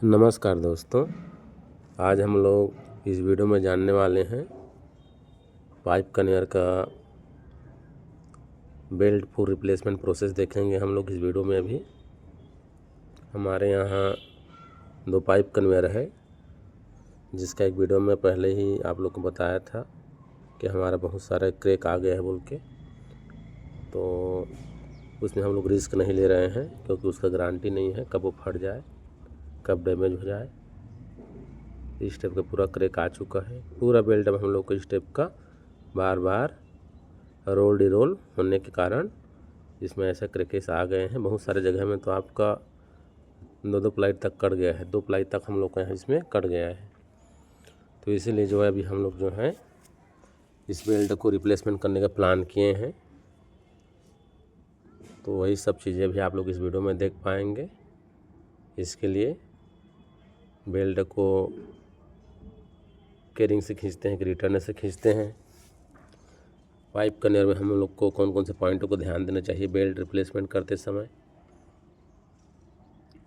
नमस्कार दोस्तों, आज हम लोग इस वीडियो में जानने वाले हैं पाइप कन्वेयर का बेल्ट फुल रिप्लेसमेंट प्रोसेस देखेंगे हम लोग इस वीडियो में। अभी हमारे यहाँ 2 पाइप कन्वेयर है, जिसका एक वीडियो में पहले ही आप लोग को बताया था कि हमारा बहुत सारा क्रैक आ गया है बोल के। तो उसमें हम लोग रिस्क नहीं ले रहे हैं, क्योंकि उसका गारंटी नहीं है कब वो फट जाए, कब डैमेज हो जाए। इस स्टेप का पूरा क्रैक आ चुका है। पूरा बेल्ट अब हम लोग को स्टेप का बार बार रोल डिरोल होने के कारण इसमें ऐसे क्रैकेस आ गए हैं। बहुत सारे जगह में तो आपका 2 प्लाई तक कट गया है, 2 प्लाई तक हम लोग का यहाँ इसमें कट गया है। तो इसीलिए जो है अभी हम लोग जो है इस बेल्ट को रिप्लेसमेंट करने का प्लान किए हैं। तो वही सब चीज़ें भी आप लोग इस वीडियो में देख पाएंगे। इसके लिए बेल्ट को केरिंग से खींचते हैं कि रिटर्न से खींचते हैं, पाइप कन्वेयर में हम लोग को कौन कौन से पॉइंटों को ध्यान देना चाहिए बेल्ट रिप्लेसमेंट करते समय,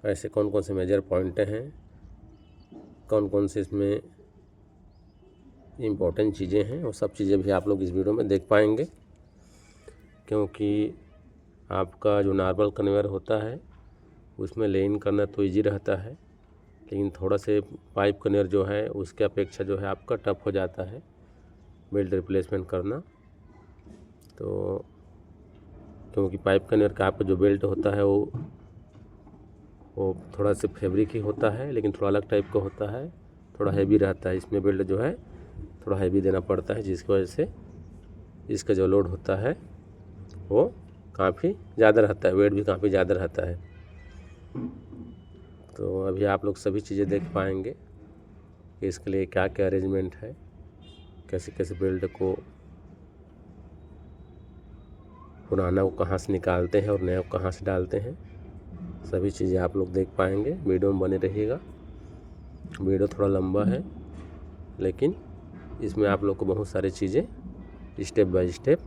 ऐसे कौन कौन से मेजर पॉइंट हैं, कौन कौन से इसमें इम्पोर्टेंट चीज़ें हैं, वो सब चीज़ें भी आप लोग इस वीडियो में देख पाएंगे। क्योंकि आपका जो नॉर्मल कन्वेयर होता है उसमें लेइन करना तो ईजी रहता है, लेकिन थोड़ा से पाइप कन्वेयर जो है उसके अपेक्षा जो है आपका टफ हो जाता है बेल्ट रिप्लेसमेंट करना। तो क्योंकि पाइप कन्वेयर का आपका जो बेल्ट होता है वो थोड़ा से फैब्रिक ही होता है, लेकिन थोड़ा अलग टाइप का होता है, थोड़ा हैवी रहता है। इसमें बेल्ट जो है थोड़ा हैवी देना पड़ता है, जिसकी वजह से इसका जो लोड होता है वो काफ़ी ज़्यादा रहता है, वेट भी काफ़ी ज़्यादा रहता है। तो अभी आप लोग सभी चीज़ें देख पाएंगे कि इसके लिए क्या क्या अरेंजमेंट है, कैसे कैसे बेल्ट को पुराना को कहाँ से निकालते हैं और नया को कहाँ से डालते हैं, सभी चीज़ें आप लोग देख पाएंगे। वीडियो में बने रहिएगा। वीडियो थोड़ा लंबा है, लेकिन इसमें आप लोग को बहुत सारी चीज़ें स्टेप बाय स्टेप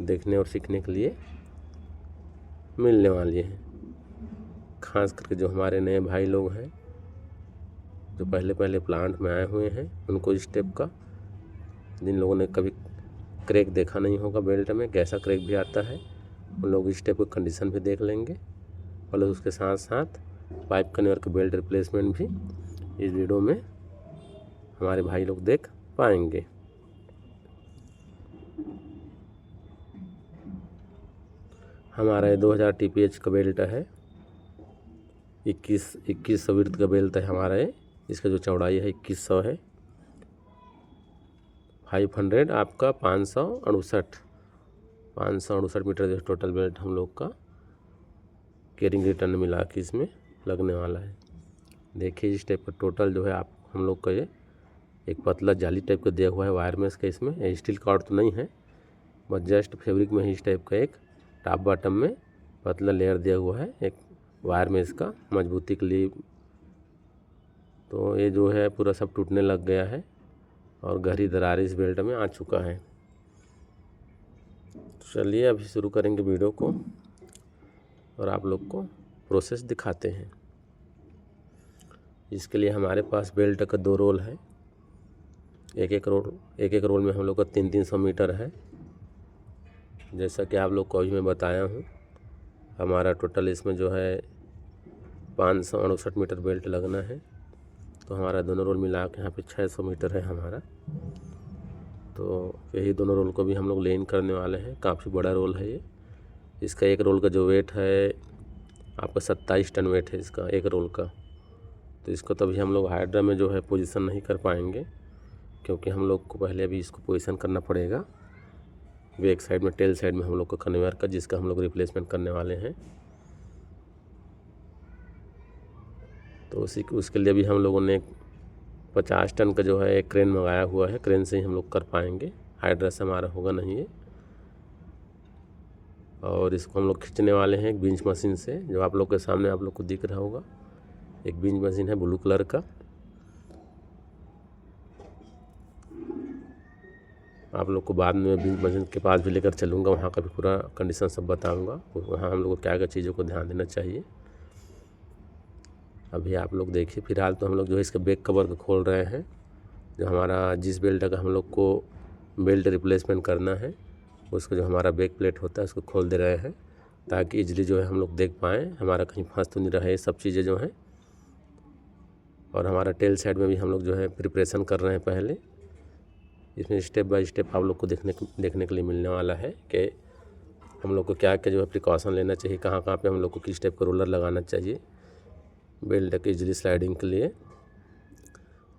देखने और सीखने के लिए मिलने वाली हैं। खास करके जो हमारे नए भाई लोग हैं, जो पहले पहले प्लांट में आए हुए हैं, उनको स्टेप का, जिन लोगों ने कभी क्रैक देखा नहीं होगा बेल्ट में कैसा क्रैक भी आता है, उन लोग स्टेप की कंडीशन भी देख लेंगे। और उसके साथ साथ पाइप कन्वेयर का बेल्ट रिप्लेसमेंट भी इस वीडियो में हमारे भाई लोग देख पाएंगे। हमारा ये 2000 TPH का बेल्ट है, 2100 विड्थ का बेल्ट है हमारा ये। इसका जो चौड़ाई है 2100 है। 500 आपका 568 मीटर जो टोटल बेल्ट हम लोग का केरिंग रिटर्न मिला के इसमें लगने वाला है। देखिए इस टाइप का टोटल जो है आप हम लोग का ये एक पतला जाली टाइप का दिया हुआ है वायर मेश का। इसमें स्टील कॉर्ड तो नहीं है, बस जस्ट फैब्रिक में ही इस टाइप का एक टॉप बॉटम में पतला लेयर दिया हुआ है एक वायर मेश का मजबूती के लिए। तो ये जो है पूरा सब टूटने लग गया है और गहरी दरार इस बेल्ट में आ चुका है। चलिए अभी शुरू करेंगे वीडियो को और आप लोग को प्रोसेस दिखाते हैं। इसके लिए हमारे पास बेल्ट का 2 रोल है। एक एक रोल में हम लोग का 300 मीटर है। जैसा कि आप लोग को अभी मैं बताया हूँ, हमारा टोटल इसमें जो है 568 मीटर बेल्ट लगना है। तो हमारा दोनों रोल मिला के यहाँ पे 600 मीटर है हमारा। तो यही दोनों रोल को भी हम लोग लेन करने वाले हैं। काफ़ी बड़ा रोल है ये। इसका एक रोल का जो वेट है आपका 27 टन वेट है इसका एक रोल का। तो इसको तभी हम लोग हाइड्रा में जो है पोजीशन नहीं कर पाएंगे, क्योंकि हम लोग को पहले अभी इसको पोजीशन करना पड़ेगा बैक साइड में, टेल साइड में हम लोग को कन्वेयर का, जिसका हम लोग रिप्लेसमेंट करने वाले हैं। तो उसके लिए भी हम लोगों ने 50 टन का जो है एक क्रेन मंगाया हुआ है। क्रेन से ही हम लोग कर पाएंगे, हाइड्रा से हमारा होगा नहीं है। और इसको हम लोग खींचने वाले हैं एक बिंच मशीन से, जो आप लोग के सामने आप लोग को दिख रहा होगा। एक बिंच मशीन है ब्लू कलर का। आप लोग को बाद में बिंच मशीन के पास भी लेकर चलूँगा, वहाँ का भी पूरा कंडीशन सब बताऊँगा, वहाँ हम लोग को क्या क्या चीज़ों को ध्यान देना चाहिए। अभी आप लोग देखिए, फ़िलहाल तो हम लोग जो है इसका बैक कवर को खोल रहे हैं। जो हमारा जिस बेल्ट का हम लोग को बेल्ट रिप्लेसमेंट करना है उसका जो हमारा बैक प्लेट होता है उसको खोल दे रहे हैं, ताकि इजली जो है हम लोग देख पाएँ हमारा कहीं फंस तो नहीं रहे ये सब चीज़ें जो हैं। और हमारा टेल साइड में भी हम लोग जो है प्रिपरेशन कर रहे हैं पहले। इसमें स्टेप बाय स्टेप आप लोग को देखने के लिए मिलने वाला है कि हम लोग को क्या क्या जो है प्रिकॉशन लेना चाहिए, कहाँ कहाँ पे हम लोग को किस टाइप का रोलर लगाना चाहिए बेल्ट की इजली स्लाइडिंग के लिए।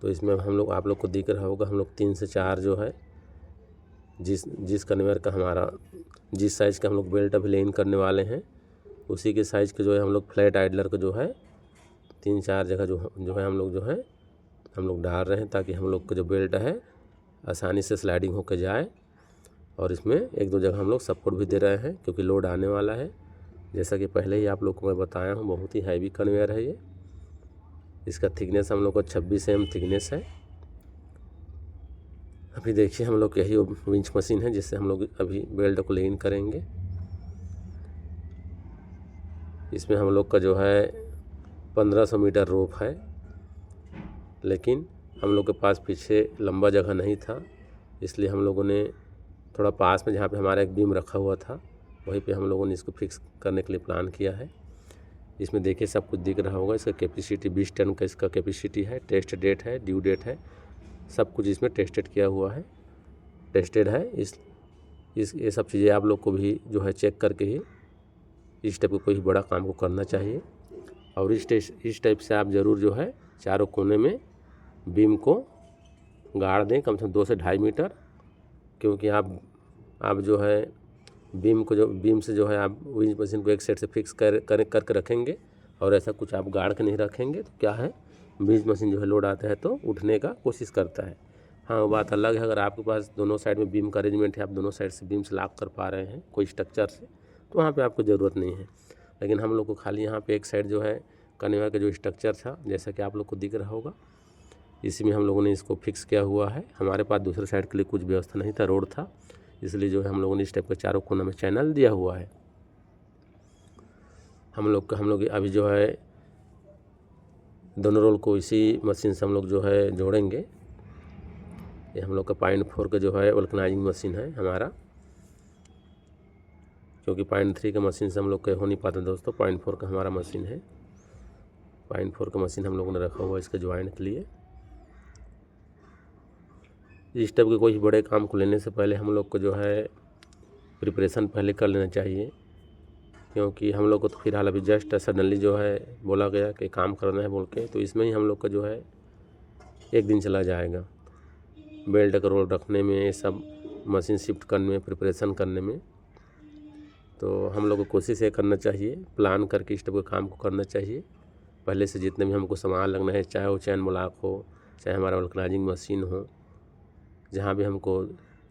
तो इसमें हम लोग आप लोग को दिख रहा होगा हम लोग 3 से 4 जो है जिस कन्वेयर का हमारा जिस साइज़ का हम लोग बेल्ट अभी लेन करने वाले हैं उसी के साइज़ के जो है हम लोग फ्लैट आइडलर का जो है 3-4 जगह जो है हम लोग डाल रहे हैं, ताकि हम लोग का जो बेल्ट है आसानी से स्लाइडिंग होकर जाए। और इसमें 1-2 जगह हम लोग सपोर्ट भी दे रहे हैं क्योंकि लोड आने वाला है। जैसा कि पहले ही आप लोग को मैं बताया हूँ, बहुत ही हैवी कन्वेयर है ये। इसका थिकनेस हम लोग को 26 mm थिकनेस है। अभी देखिए हम लोग यही विंच मशीन है जिससे हम लोग अभी बेल्ट को लेन करेंगे। इसमें हम लोग का जो है 1500 मीटर रोप है, लेकिन हम लोग के पास पीछे लंबा जगह नहीं था, इसलिए हम लोगों ने थोड़ा पास में जहाँ पे हमारा एक बीम रखा हुआ था वहीं पे हम लोगों ने इसको फिक्स करने के लिए प्लान किया है। इसमें देखिए सब कुछ दिख रहा होगा। इसका कैपेसिटी 20 टन का इसका कैपेसिटी है। टेस्ट डेट है, ड्यू डेट है, सब कुछ इसमें टेस्टेड किया हुआ है, टेस्टेड है। ये सब चीज़ें आप लोग को भी जो है चेक करके ही इस टाइप का कोई बड़ा काम को करना चाहिए। और इस टाइप से आप ज़रूर जो है चारों कोने में बीम को गाड़ दें कम से कम 2 से 2.5 मीटर, क्योंकि आप जो है बीम से जो है आप विंच मशीन को एक साइड से फिक्स करके रखेंगे और ऐसा कुछ आप गाड़ के नहीं रखेंगे तो क्या है विंच मशीन जो है लोड आता है तो उठने का कोशिश करता है। हाँ, वो बात अलग है अगर आपके पास दोनों साइड में बीम का अरेंजमेंट है, आप दोनों साइड से बीम से लॉक कर पा रहे हैं कोई स्ट्रक्चर से, तो वहाँ पे आपको ज़रूरत नहीं है। लेकिन हम लोग को खाली यहाँ पे एक साइड जो है कन्वेयर का जो स्ट्रक्चर था जैसा कि आप लोग को दिख रहा होगा, इसी में हम लोगों ने इसको फिक्स किया हुआ है। हमारे पास दूसरे साइड के लिए कुछ व्यवस्था नहीं था, रोड था, इसलिए जो है हम लोगों ने इस टाइप का चारों कोना में चैनल दिया हुआ है। हम लोग अभी जो है दोनों रोल को इसी मशीन से हम लोग जो है जोड़ेंगे। ये हम लोग का 0.4 का जो है वल्कनाइजिंग मशीन है हमारा, क्योंकि 0.3 का मशीन से हम लोग का हो नहीं पाता दोस्तों। 0.4 का हमारा मशीन है। 0.4 का मशीन हम लोगों ने रखा हुआ है इसके ज्वाइंट के लिए। इस टाइप के कोई बड़े काम को लेने से पहले हम लोग को जो है प्रिपरेशन पहले कर लेना चाहिए, क्योंकि हम लोग को तो फिलहाल अभी जस्ट सडनली जो है बोला गया कि काम करना है बोल के, तो इसमें ही हम लोग का जो है 1 दिन चला जाएगा बेल्ट का रोल रखने में, सब मशीन शिफ्ट करने में, प्रिपरेशन करने में। तो हम लोग को कोशिश ये करना चाहिए प्लान करके इस टाइप के काम को करना चाहिए पहले से। जितने भी हमको सामान लगना है, चाहे वो चैन ब्लॉक हो, चाहे हमारा वल्कनाइजिंग मशीन हो, जहाँ भी हमको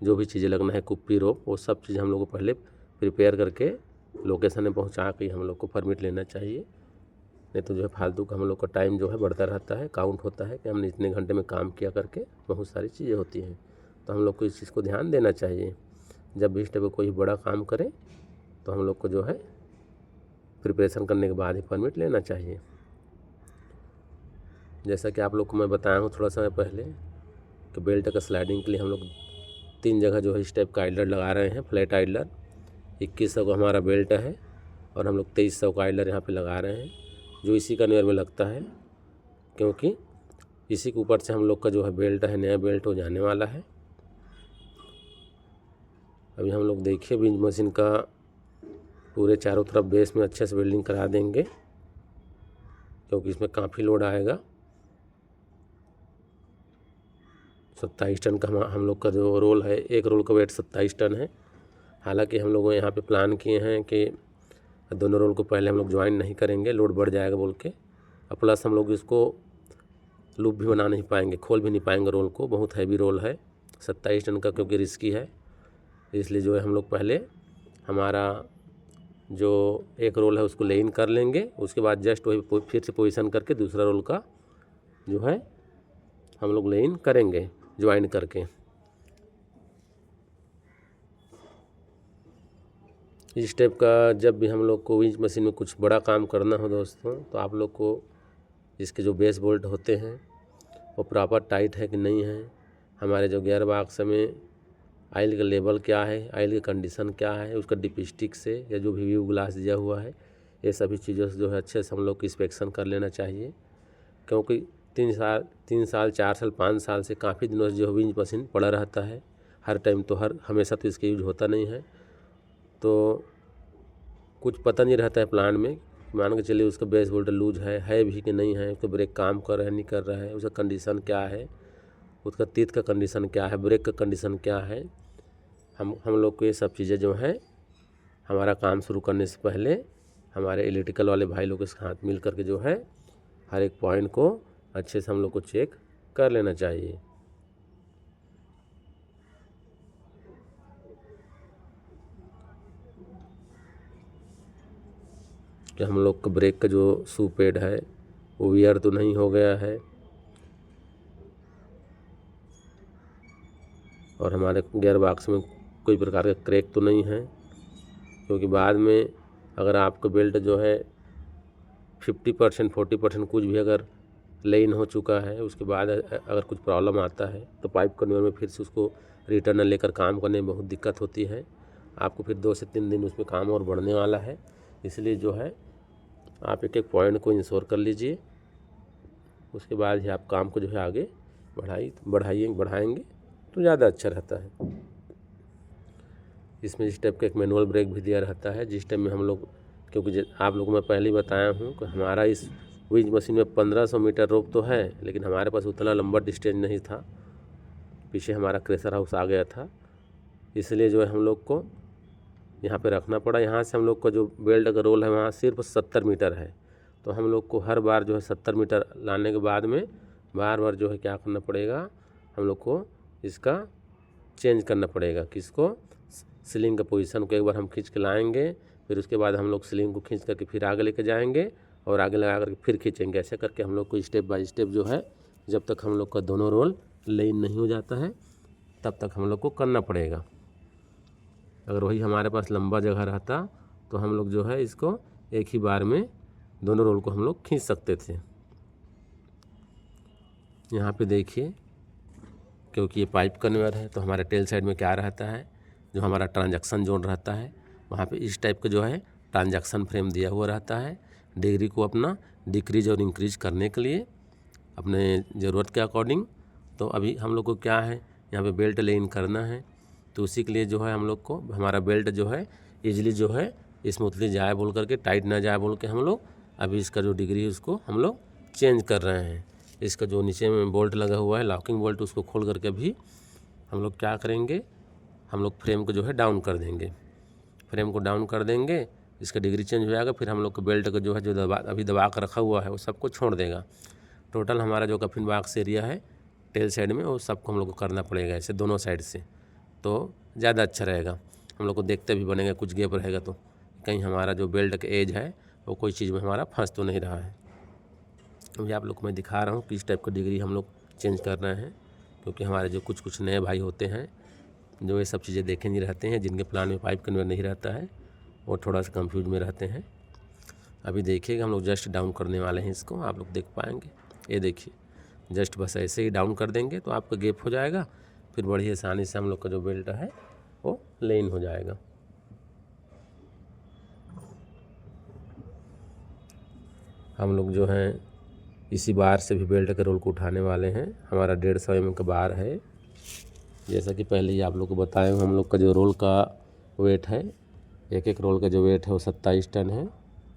जो भी चीज़ें लगना है, कुप्पी रोप, वो सब चीज़ हम लोग को पहले प्रिपेयर करके लोकेशन में पहुँचा के हम लोग को परमिट लेना चाहिए। नहीं तो जो है फालतू का हम लोग का टाइम जो है बढ़ता रहता है, काउंट होता है कि हमने इतने घंटे में काम किया करके, बहुत सारी चीज़ें होती हैं। तो हम लोग को इस चीज़ को ध्यान देना चाहिए। जब भी इस टाइप का कोई बड़ा काम करें तो हम लोग को जो है प्रिपरेशन करने के बाद ही परमिट लेना चाहिए। जैसा कि आप लोग को मैं बताया हूँ थोड़ा समय पहले कि बेल्ट का स्लाइडिंग के लिए हम लोग 3 जगह जो है इस टाइप का आइडलर लगा रहे हैं, फ्लैट आइडलर। 2100 का हमारा बेल्ट है और हम लोग 2300 का आइडलर यहाँ पे लगा रहे हैं, जो इसी कन्वेयर में लगता है, क्योंकि इसी के ऊपर से हम लोग का जो है बेल्ट है नया बेल्ट हो जाने वाला है। अभी हम लोग देखिए विंच मशीन का पूरे चारों तरफ बेस में अच्छे से वेल्डिंग करा देंगे, क्योंकि इसमें काफ़ी लोड आएगा। 27 टन का हम लोग का जो रोल है, एक रोल का वेट 27 टन है। हालांकि हम लोग यहाँ पे प्लान किए हैं कि दोनों रोल को पहले हम लोग ज्वाइन नहीं करेंगे, लोड बढ़ जाएगा बोल के। और प्लस हम लोग इसको लूप भी बना नहीं पाएंगे, खोल भी नहीं पाएंगे रोल को, बहुत हैवी रोल है 27 टन का, क्योंकि रिस्की है। इसलिए जो है हम लोग पहले हमारा जो एक रोल है उसको लेन कर लेंगे, उसके बाद जस्ट वही फिर से पोजीशन करके दूसरा रोल का जो है हम लोग लेन करेंगे ज्वाइन करके। इस स्टेप का जब भी हम लोग को विंच मशीन में कुछ बड़ा काम करना हो दोस्तों, तो आप लोग को इसके जो बेस बोल्ट होते हैं वो प्रॉपर टाइट है कि नहीं है, हमारे जो गियर बॉक्स में ऑयल का लेवल क्या है, ऑयल की कंडीशन क्या है, उसका डिपस्टिक से या जो भी व्यू ग्लास दिया हुआ है, ये सभी चीज़ों से जो है अच्छे से हम लोग को इंस्पेक्शन कर लेना चाहिए। क्योंकि 3 साल 4 साल 5 साल से काफ़ी दिनों से जो विंच मशीन पड़ा रहता है, हर टाइम तो हमेशा तो इसका यूज होता नहीं है, तो कुछ पता नहीं रहता है प्लांट में। मान के चलिए उसका बेस बोल्ट लूज है भी कि नहीं है, उसका ब्रेक काम कर रहा है नहीं कर रहा है, उसका कंडीशन क्या है, उसका टीथ का कंडीशन क्या है, ब्रेक का कंडीशन क्या है। हम लोग को ये सब चीज़ें जो है हमारा काम शुरू करने से पहले हमारे इलेक्ट्रिकल वाले भाई लोग के साथ मिल करके जो है हर एक पॉइंट को अच्छे से हम लोग को चेक कर लेना चाहिए। कि हम लोग का ब्रेक का जो शू पैड है वो वियर तो नहीं हो गया है, और हमारे गियर बॉक्स में कोई प्रकार का क्रैक तो नहीं है। क्योंकि बाद में अगर आपका बेल्ट जो है 50% 40% कुछ भी अगर लेन हो चुका है, उसके बाद अगर कुछ प्रॉब्लम आता है तो पाइप कन्वेयर में फिर से उसको रिटर्न लेकर काम करने में बहुत दिक्कत होती है। आपको फिर 2 से 3 दिन उसमें काम और बढ़ने वाला है। इसलिए जो है आप एक एक पॉइंट को इंश्योर कर लीजिए, उसके बाद ही आप काम को जो है आगे बढ़ाएंगे तो ज़्यादा अच्छा रहता है। इसमें इस टाइप का एक मैनुअल ब्रेक भी दिया रहता है, जिस टाइम में हम लोग, क्योंकि आप लोगों को मैं पहले ही बताया हूँ कि हमारा इस विंच मशीन में 1500 मीटर रोप तो है, लेकिन हमारे पास उतना लंबा डिस्टेंस नहीं था, पीछे हमारा क्रेशर हाउस आ गया था। इसलिए जो है हम लोग को यहाँ पे रखना पड़ा। यहाँ से हम लोग का जो बेल्ट का रोल है वहाँ सिर्फ 70 मीटर है, तो हम लोग को हर बार जो है 70 मीटर लाने के बाद में बार बार जो है क्या करना पड़ेगा, हम लोग को इसका चेंज करना पड़ेगा। किसको? सीलिंग का पोजीशन को एक बार हम खींच के लाएंगे, फिर उसके बाद हम लोग सीलिंग को खींच करके फिर आगे लेके जाएंगे और आगे लगा करके फिर खींचेंगे। ऐसे करके हम लोग को स्टेप बाय स्टेप जो है, जब तक हम लोग का दोनों रोल लेन नहीं हो जाता है तब तक हम लोग को करना पड़ेगा। अगर वही हमारे पास लंबा जगह रहता तो हम लोग जो है इसको एक ही बार में दोनों रोल को हम लोग खींच सकते थे। यहाँ पे देखिए, क्योंकि ये पाइप कन्वेयर है तो हमारे टेल साइड में क्या रहता है, जो हमारा ट्रांजैक्शन जोन रहता है वहाँ पे इस टाइप का जो है ट्रांजैक्शन फ्रेम दिया हुआ रहता है। डिग्री को अपना डिक्रीज और इंक्रीज करने के लिए अपने ज़रूरत के अकॉर्डिंग। तो अभी हम लोग को क्या है, यहाँ पे बेल्ट लेन करना है, तो उसी के लिए जो है हम लोग को हमारा बेल्ट जो है ईजिली जो है स्मूथली जाए बोल करके, टाइट ना जाए बोल के हम लोग अभी इसका जो डिग्री है उसको हम लोग चेंज कर रहे हैं। इसका जो नीचे में बोल्ट लगा हुआ है लॉकिंग बोल्ट, उसको खोल करके भी हम लोग क्या करेंगे, हम लोग फ्रेम को जो है डाउन कर देंगे। फ्रेम को डाउन कर देंगे, इसका डिग्री चेंज हो जाएगा, फिर हम लोग को बेल्ट का जो है जो अभी दबा कर रखा हुआ है वो सबको छोड़ देगा। टोटल हमारा जो कफिन बॉक्स एरिया है टेल साइड में वो सबको हम लोग को करना पड़ेगा ऐसे दोनों साइड से, तो ज़्यादा अच्छा रहेगा। हम लोग को देखते भी बनेगा, कुछ गैप रहेगा तो कहीं हमारा जो बेल्ट का एज है वो कोई चीज़ में हमारा फंस तो नहीं रहा है। अभी आप लोग को मैं दिखा रहा हूँ कि इस टाइप का डिग्री हम लोग चेंज कर रहे हैं, क्योंकि हमारे जो कुछ नए भाई होते हैं जो ये सब चीज़ें देखे नहीं रहते हैं, जिनके प्लान में पाइप कन्वेयर नहीं रहता है, वो थोड़ा सा कंफ्यूज में रहते हैं। अभी देखिएगा हम लोग जस्ट डाउन करने वाले हैं इसको, आप लोग देख पाएंगे। ये देखिए जस्ट बस ऐसे ही डाउन कर देंगे तो आपका गैप हो जाएगा, फिर बड़ी आसानी से हम लोग का जो बेल्ट है वो लेन हो जाएगा। हम लोग जो हैं इसी बार से भी बेल्ट के रोल को उठाने वाले हैं। हमारा 150 mm का बार है। जैसा कि पहले ही आप लोग को बताए हम लोग का जो रोल का वेट है, एक एक रोल का जो वेट है वो 27 टन है।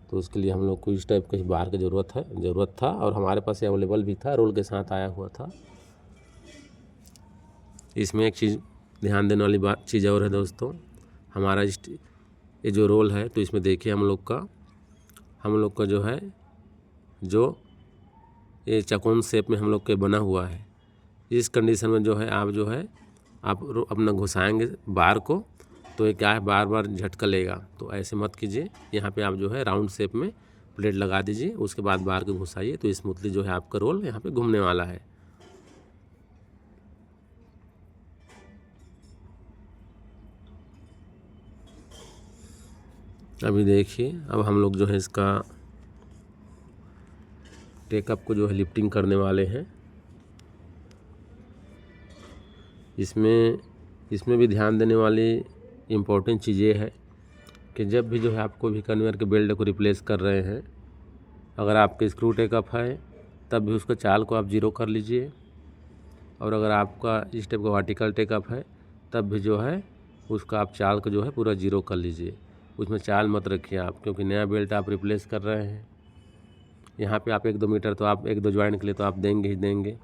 तो उसके लिए हम लोग को इस टाइप के बार की ज़रूरत था, और हमारे पास अवेलेबल भी था, रोल के साथ आया हुआ था। इसमें एक चीज़ ध्यान देने वाली चीज़ और है दोस्तों, हमारा ये जो रोल है तो इसमें देखिए हम लोग का जो है जो ये चकोन शेप में हम लोग के बना हुआ है। इस कंडीशन में जो है आप अपना घुसाएंगे बार को तो ये क्या है बार बार झटका लेगा, तो ऐसे मत कीजिए। यहाँ पे आप जो है राउंड शेप में प्लेट लगा दीजिए, उसके बाद बार को घुसाइए तो स्मूथली जो है आपका रोल यहाँ पे घूमने वाला है। अभी देखिए अब हम लोग जो है इसका टेकअप को जो है लिफ्टिंग करने वाले हैं। इसमें भी ध्यान देने वाली इम्पोर्टेंट चीज़ ये है कि जब भी जो है आपको भी कन्वेयर के बेल्ट को रिप्लेस कर रहे हैं, अगर आपके स्क्रू टेकअप है तब भी उसका चाल को आप जीरो कर लीजिए, और अगर आपका इस टाइप का वर्टिकल टेकअप है तब भी जो है उसका आप चाल को जो है पूरा जीरो कर लीजिए। उसमें चाल मत रखिए आप, क्योंकि नया बेल्ट आप रिप्लेस कर रहे हैं। यहाँ पे आप 1-2 मीटर तो आप 1-2 जॉइंट के लिए तो आप देंगे ही देंगे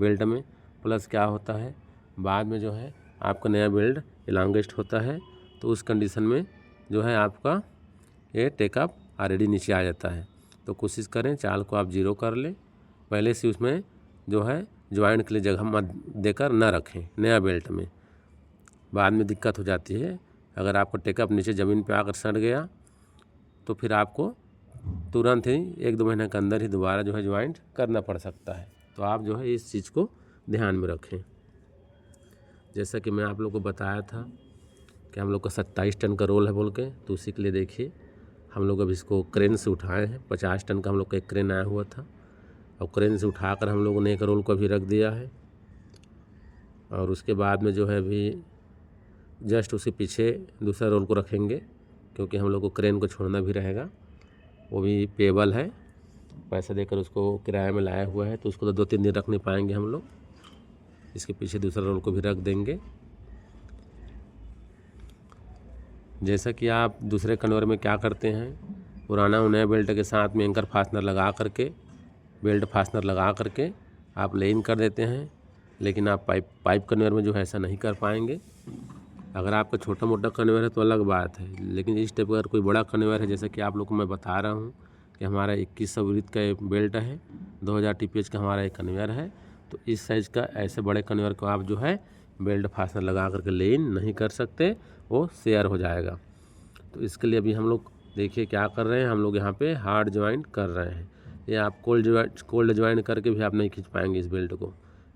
बेल्ट में। प्लस क्या होता है, बाद में जो है आपका नया बेल्ट इलांगेस्ट होता है, तो उस कंडीशन में जो है आपका ये टेकअप ऑलरेडी नीचे आ जाता है। तो कोशिश करें चाल को आप जीरो कर लें, पहले से उसमें जो है जॉइंट के लिए जगह मत देकर ना रखें नया बेल्ट में, बाद में दिक्कत हो जाती है। अगर आपका टेकअप नीचे ज़मीन पे आकर सट गया तो फिर आपको तुरंत ही 1-2 महीने के अंदर ही दोबारा जो है जॉइंट करना पड़ सकता है। तो आप जो है इस चीज़ को ध्यान में रखें। जैसा कि मैं आप लोग को बताया था कि हम लोग का 27 टन का रोल है बोल के, तो उसी के लिए देखिए हम लोग अभी इसको क्रेन से उठाए हैं। 50 टन का हम लोग का एक क्रेन आया हुआ था, और क्रेन से उठाकर हम लोगों ने एक रोल को भी रख दिया है। और उसके बाद में जो है अभी जस्ट उसके पीछे दूसरा रोल को रखेंगे, क्योंकि हम लोग को क्रेन को छोड़ना भी रहेगा। वो भी पेबल है, पैसा देकर उसको किराए में लाया हुआ है, तो उसको तो 2-3 दिन रख नहीं पाएंगे हम लोग। इसके पीछे दूसरा रोल को भी रख देंगे। जैसा कि आप दूसरे कन्वेयर में क्या करते हैं, पुराना और नया बेल्ट के साथ में एंकर फास्टनर लगा करके, बेल्ट फास्टनर लगा करके आप लेन कर देते हैं, लेकिन आप पाइप कन्वेयर में जो है ऐसा नहीं कर पाएंगे। अगर आपका छोटा मोटा कन्वेयर है तो अलग बात है, लेकिन इस टाइप का अगर कोई बड़ा कन्वेयर है, जैसे कि आप लोग को मैं बता रहा हूँ कि हमारा 2100 वृत्त का एक बेल्ट है, 2000 TPH का हमारा एक कन्वेयर है, तो इस साइज़ का ऐसे बड़े कन्वेयर को आप जो है बेल्ट फास्टनर लगा करके लेन नहीं कर सकते, वो शेयर हो जाएगा। तो इसके लिए अभी हम लोग देखिए क्या कर रहे हैं, हम लोग यहाँ पे हार्ड ज्वाइंट कर रहे हैं। ये आप कोल्ड ज्वाइंट करके भी आप नहीं खींच पाएंगे इस बेल्ट को,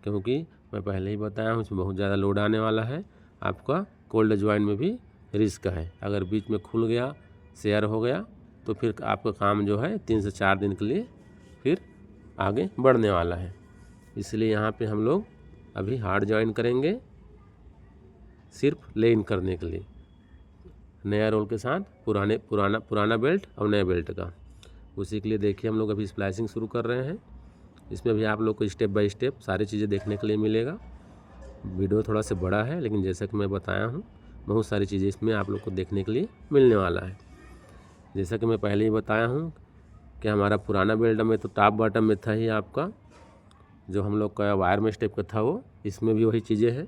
क्योंकि मैं पहले ही बताया हूँ इसमें बहुत ज़्यादा लोड आने वाला है। आपका कोल्ड ज्वाइंट में भी रिस्क है, अगर बीच में खुल गया, शेयर हो गया, तो फिर आपका काम जो है 3 से 4 दिन के लिए फिर आगे बढ़ने वाला है। इसलिए यहाँ पे हम लोग अभी हार्ड ज्वाइंट करेंगे, सिर्फ लेन करने के लिए, नया रोल के साथ पुराना बेल्ट और नया बेल्ट का। उसी के लिए देखिए हम लोग अभी स्प्लाइसिंग शुरू कर रहे हैं। इसमें भी आप लोग को स्टेप बाय स्टेप सारी चीज़ें देखने के लिए मिलेगा। वीडियो थोड़ा सा बड़ा है, लेकिन जैसा कि मैं बताया हूँ बहुत सारी चीज़ें इसमें आप लोग को देखने के लिए मिलने वाला है। जैसा कि मैं पहले ही बताया हूँ कि हमारा पुराना बेल्ट में तो टॉप बॉटम में था ही आपका जो हम लोग का वायर में स्टेप का था, वो इसमें भी वही चीज़ें हैं।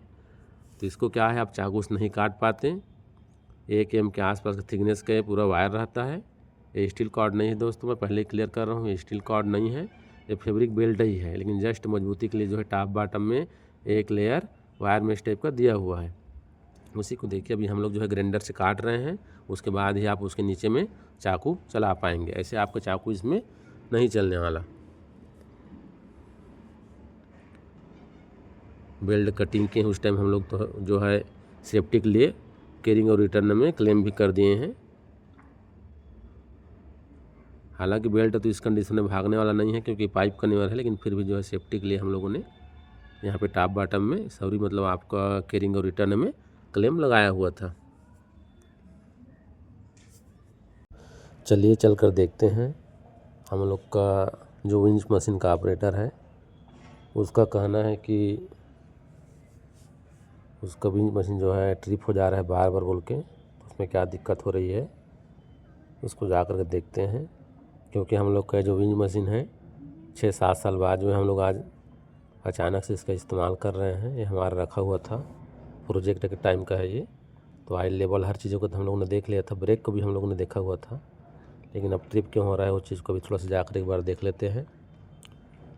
तो इसको क्या है, आप चाकू से नहीं काट पाते, 1 mm के आसपास का थिकनेस का ये पूरा वायर रहता है। ये स्टील कॉर्ड नहीं है दोस्तों, मैं पहले क्लियर कर रहा हूँ, ये स्टील कॉर्ड नहीं है, ये फैब्रिक बेल्ट ही है, लेकिन जस्ट मजबूती के लिए जो है टॉप बॉटम में एक लेयर वायर में टाइप का दिया हुआ है। उसी को देखिए अभी हम लोग जो है ग्राइंडर से काट रहे हैं, उसके बाद ही आप उसके नीचे में चाकू चला पाएंगे। ऐसे आपका चाकू इसमें नहीं चलने वाला। बेल्ट कटिंग के उस टाइम हम लोग तो जो है सेफ्टी के लिए केरिंग और रिटर्न में क्लेम भी कर दिए हैं। हालांकि बेल्ट तो इस कंडीशन में भागने वाला नहीं है, क्योंकि पाइप कन्वेयर है, लेकिन फिर भी जो है सेफ्टी के लिए हम लोगों ने यहाँ पे टॉप बॉटम में मतलब आपका केरिंग और रिटर्न में क्लेम लगाया हुआ था। चलिए चल कर देखते हैं हम लोग का जो विंच मशीन का ऑपरेटर है, उसका कहना है कि उसका विंच मशीन जो है ट्रिप हो जा रहा है बार बार बोल के, तो उसमें क्या दिक्कत हो रही है उसको जा कर के देखते हैं। क्योंकि हम लोग का जो विंच मशीन है 6-7 साल बाद जो है हम लोग आज अचानक से इसका इस्तेमाल कर रहे हैं। ये हमारा रखा हुआ था, प्रोजेक्ट के टाइम का है ये, तो ऑयल लेवल हर चीज़ों को तो हम लोगों ने देख लिया था, ब्रेक को भी हम लोगों ने देखा हुआ था, लेकिन अब ट्रिप क्यों हो रहा है उस चीज़ को भी थोड़ा सा जाकर एक बार देख लेते हैं।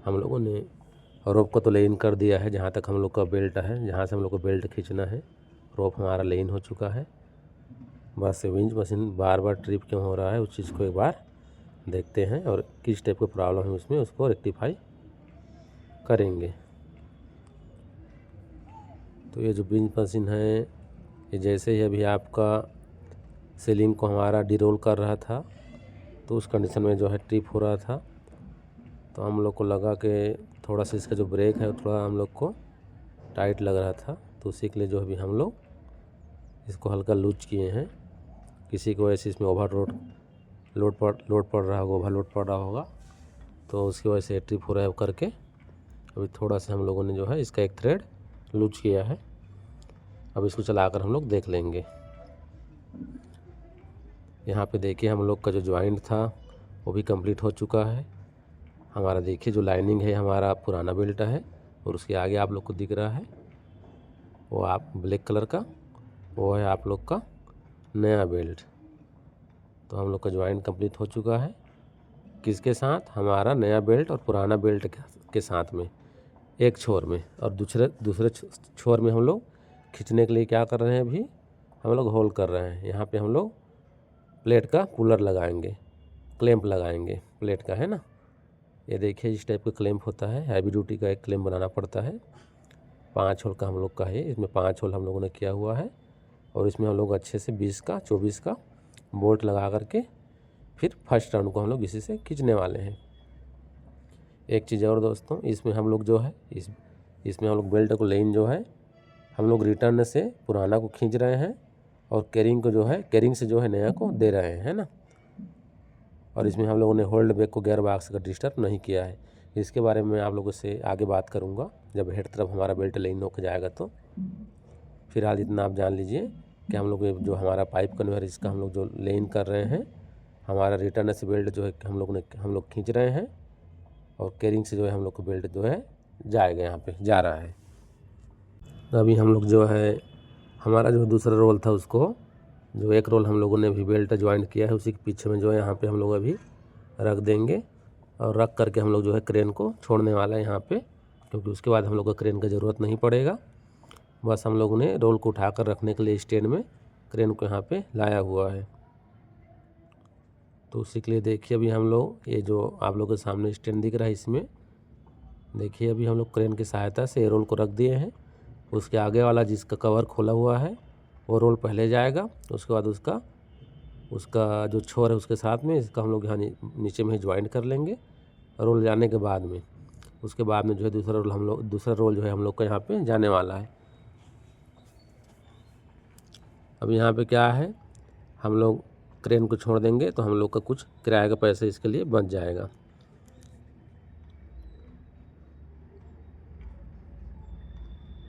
हम लोगों ने रोप को तो लेन कर दिया है, जहाँ तक हम लोग का बेल्ट है, जहाँ से हम लोग को बेल्ट खींचना है, रोप हमारा लेन हो चुका है। बस विंच मशीन बार बार ट्रिप क्यों हो रहा है उस चीज़ को एक बार देखते हैं, और किस टाइप का प्रॉब्लम है उसमें उसको रेक्टिफाई करेंगे। तो ये जो विंच मशीन है, ये जैसे ही अभी आपका सीलिंग को हमारा डिरोल कर रहा था, तो उस कंडीशन में जो है ट्रिप हो रहा था। तो हम लोग को लगा कि थोड़ा सा इसका जो ब्रेक है थोड़ा हम लोग को टाइट लग रहा था, तो उसी के लिए जो अभी हम लोग इसको हल्का लूज किए हैं। किसी को ऐसे इसमें लोड पड़ रहा होगा, ओवरलोड पड़ रहा होगा, तो उसकी वजह से 84 करके अभी थोड़ा सा हम लोगों ने जो है इसका एक थ्रेड लूज किया है। अब इसको चलाकर हम लोग देख लेंगे। यहाँ पे देखिए हम लोग का जो जॉइंट था वो भी कंप्लीट हो चुका है। हमारा देखिए जो लाइनिंग है हमारा पुराना बेल्ट है, और उसके आगे आप लोग को दिख रहा है वो आप ब्लैक कलर का, वो है आप लोग का नया बेल्ट। तो हम लोग का जॉइंट कंप्लीट हो चुका है। किसके साथ? हमारा नया बेल्ट और पुराना बेल्ट के साथ में एक छोर में, और दूसरे छोर में हम लोग खींचने के लिए क्या कर रहे हैं, अभी हम लोग होल्ड कर रहे हैं। यहाँ पे हम लोग प्लेट का पुलर लगाएंगे, क्लैंप लगाएंगे प्लेट का, है ना। ये देखिए इस टाइप का क्लैंप होता है, हैवी ड्यूटी का एक क्लैंप बनाना पड़ता है। 5 होल का हम लोग का है, इसमें 5 होल हम लोगों ने किया हुआ है, और इसमें हम लोग अच्छे से 24 का बोल्ट लगा करके फिर फर्स्ट राउंड को हम लोग इसी से खींचने वाले हैं। एक चीज़ और दोस्तों, इसमें हम लोग जो है इसमें हम लोग बेल्ट को लेन जो है हम लोग रिटर्न से पुराना को खींच रहे हैं, और कैरिंग से जो है नया को दे रहे हैं, है ना। और इसमें हम लोगों ने होल्ड बैक को गियर बॉक्स का डिस्टर्ब नहीं किया है। इसके बारे में आप लोगों से आगे बात करूंगा जब हेड तरफ हमारा बेल्ट लेन होकर जाएगा। तो फिलहाल इतना आप जान लीजिए कि हम लोग जो हमारा पाइप कन्वेयर इसका हम लोग जो लेन कर रहे हैं, हमारा रिटर्न से बेल्ट जो है हम लोग खींच रहे हैं, और कैरिंग से जो है हम लोग को बेल्ट जो है जाएगा, यहाँ पे जा रहा है। अभी हम लोग जो है हमारा जो दूसरा रोल था उसको जो एक रोल हम लोगों ने अभी बेल्ट ज्वाइंट किया है उसी के पीछे में जो है यहाँ पे हम लोग अभी रख देंगे, और रख करके हम लोग जो है क्रेन को छोड़ने वाला है यहाँ पे, क्योंकि उसके बाद हम लोग को क्रेन की ज़रूरत नहीं पड़ेगा। बस हम लोगों ने रोल को उठाकर रखने के लिए स्टैंड में क्रेन को यहाँ पे लाया हुआ है। तो उसी के लिए देखिए अभी हम लोग ये जो आप लोगों के सामने स्टैंड दिख रहा है, इसमें देखिए अभी हम लोग क्रेन की सहायता से रोल को रख दिए हैं। उसके आगे वाला जिसका कवर खोला हुआ है वो रोल पहले जाएगा, उसके बाद उसका जो छोर है उसके साथ में इसका हम लोग यहाँ नीचे में ही ज्वाइंट कर लेंगे। रोल जाने के बाद में उसके बाद में जो है दूसरा रोल जो है हम लोग का यहाँ पे जाने वाला है। अब यहाँ पे क्या है, हम लोग क्रेन को छोड़ देंगे तो हम लोग का कुछ किराए का पैसा इसके लिए बच जाएगा।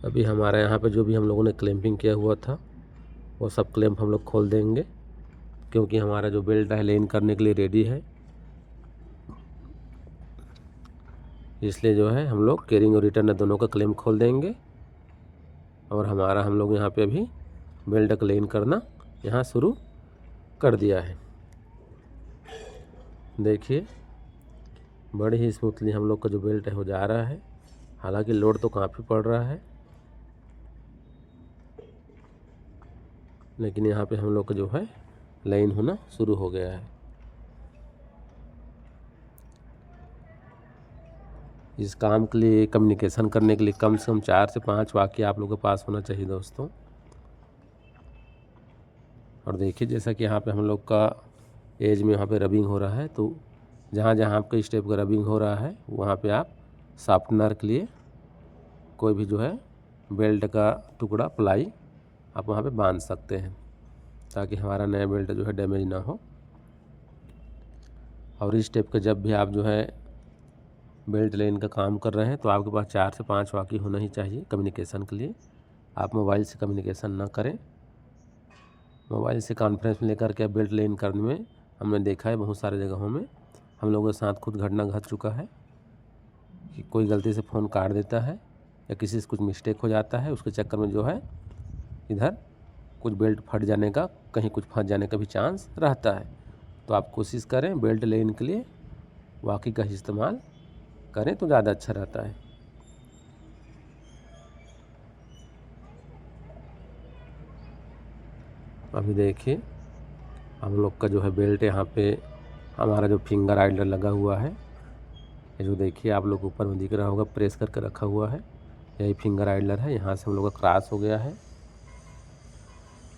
अभी हमारा यहाँ पे जो भी हम लोगों ने क्लैंपिंग किया हुआ था वो सब क्लैंप हम लोग खोल देंगे, क्योंकि हमारा जो बेल्ट है लेन करने के लिए रेडी है। इसलिए जो है हम लोग कैरिंग और रिटर्न दोनों का क्लैंप खोल देंगे, और हम लोग यहाँ पे अभी बेल्ट का लेन करना यहाँ शुरू कर दिया है। देखिए बड़े ही स्मूथली हम लोग का जो बेल्ट है हो जा रहा है, हालांकि लोड तो काफ़ी पड़ रहा है, लेकिन यहाँ पे हम लोग का जो है लाइन होना शुरू हो गया है। इस काम के लिए कम्युनिकेशन करने के लिए कम से कम 4 से 5 वाक्य आप लोगों के पास होना चाहिए दोस्तों। और देखिए जैसा कि यहाँ पे हम लोग का एज में यहाँ पे रबिंग हो रहा है, तो जहाँ जहाँ आपका इस टाइप का रबिंग हो रहा है वहाँ पे आप शार्पनर के लिए कोई भी जो है बेल्ट का टुकड़ा प्लाई आप वहाँ पे बांध सकते हैं, ताकि हमारा नया बेल्ट जो है डैमेज ना हो। और इस टाइप का जब भी आप जो है बेल्ट लेन का काम कर रहे हैं तो आपके पास 4 से 5 वाकी होना ही चाहिए कम्युनिकेशन के लिए। आप मोबाइल से कम्युनिकेशन ना करें। मोबाइल से कॉन्फ्रेंस में लेकर के बेल्ट लेन करने में हमने देखा है बहुत सारे जगहों में हम लोगों के साथ खुद घटना घट चुका है कि कोई गलती से फ़ोन काट देता है या किसी से कुछ मिस्टेक हो जाता है, उसके चक्कर में जो है इधर कुछ बेल्ट फट जाने का, कहीं कुछ फंस जाने का भी चांस रहता है। तो आप कोशिश करें बेल्ट लेन के लिए वाकी का इस्तेमाल करें तो ज़्यादा अच्छा रहता है। अभी देखिए हम लोग का जो है बेल्ट यहाँ पे हमारा जो फिंगर आइडलर लगा हुआ है, ये जो देखिए आप लोग ऊपर में दिख रहा होगा प्रेस करके रखा हुआ है, यही फिंगर आइडलर है। यहाँ से हम लोग का क्रॉस हो गया है।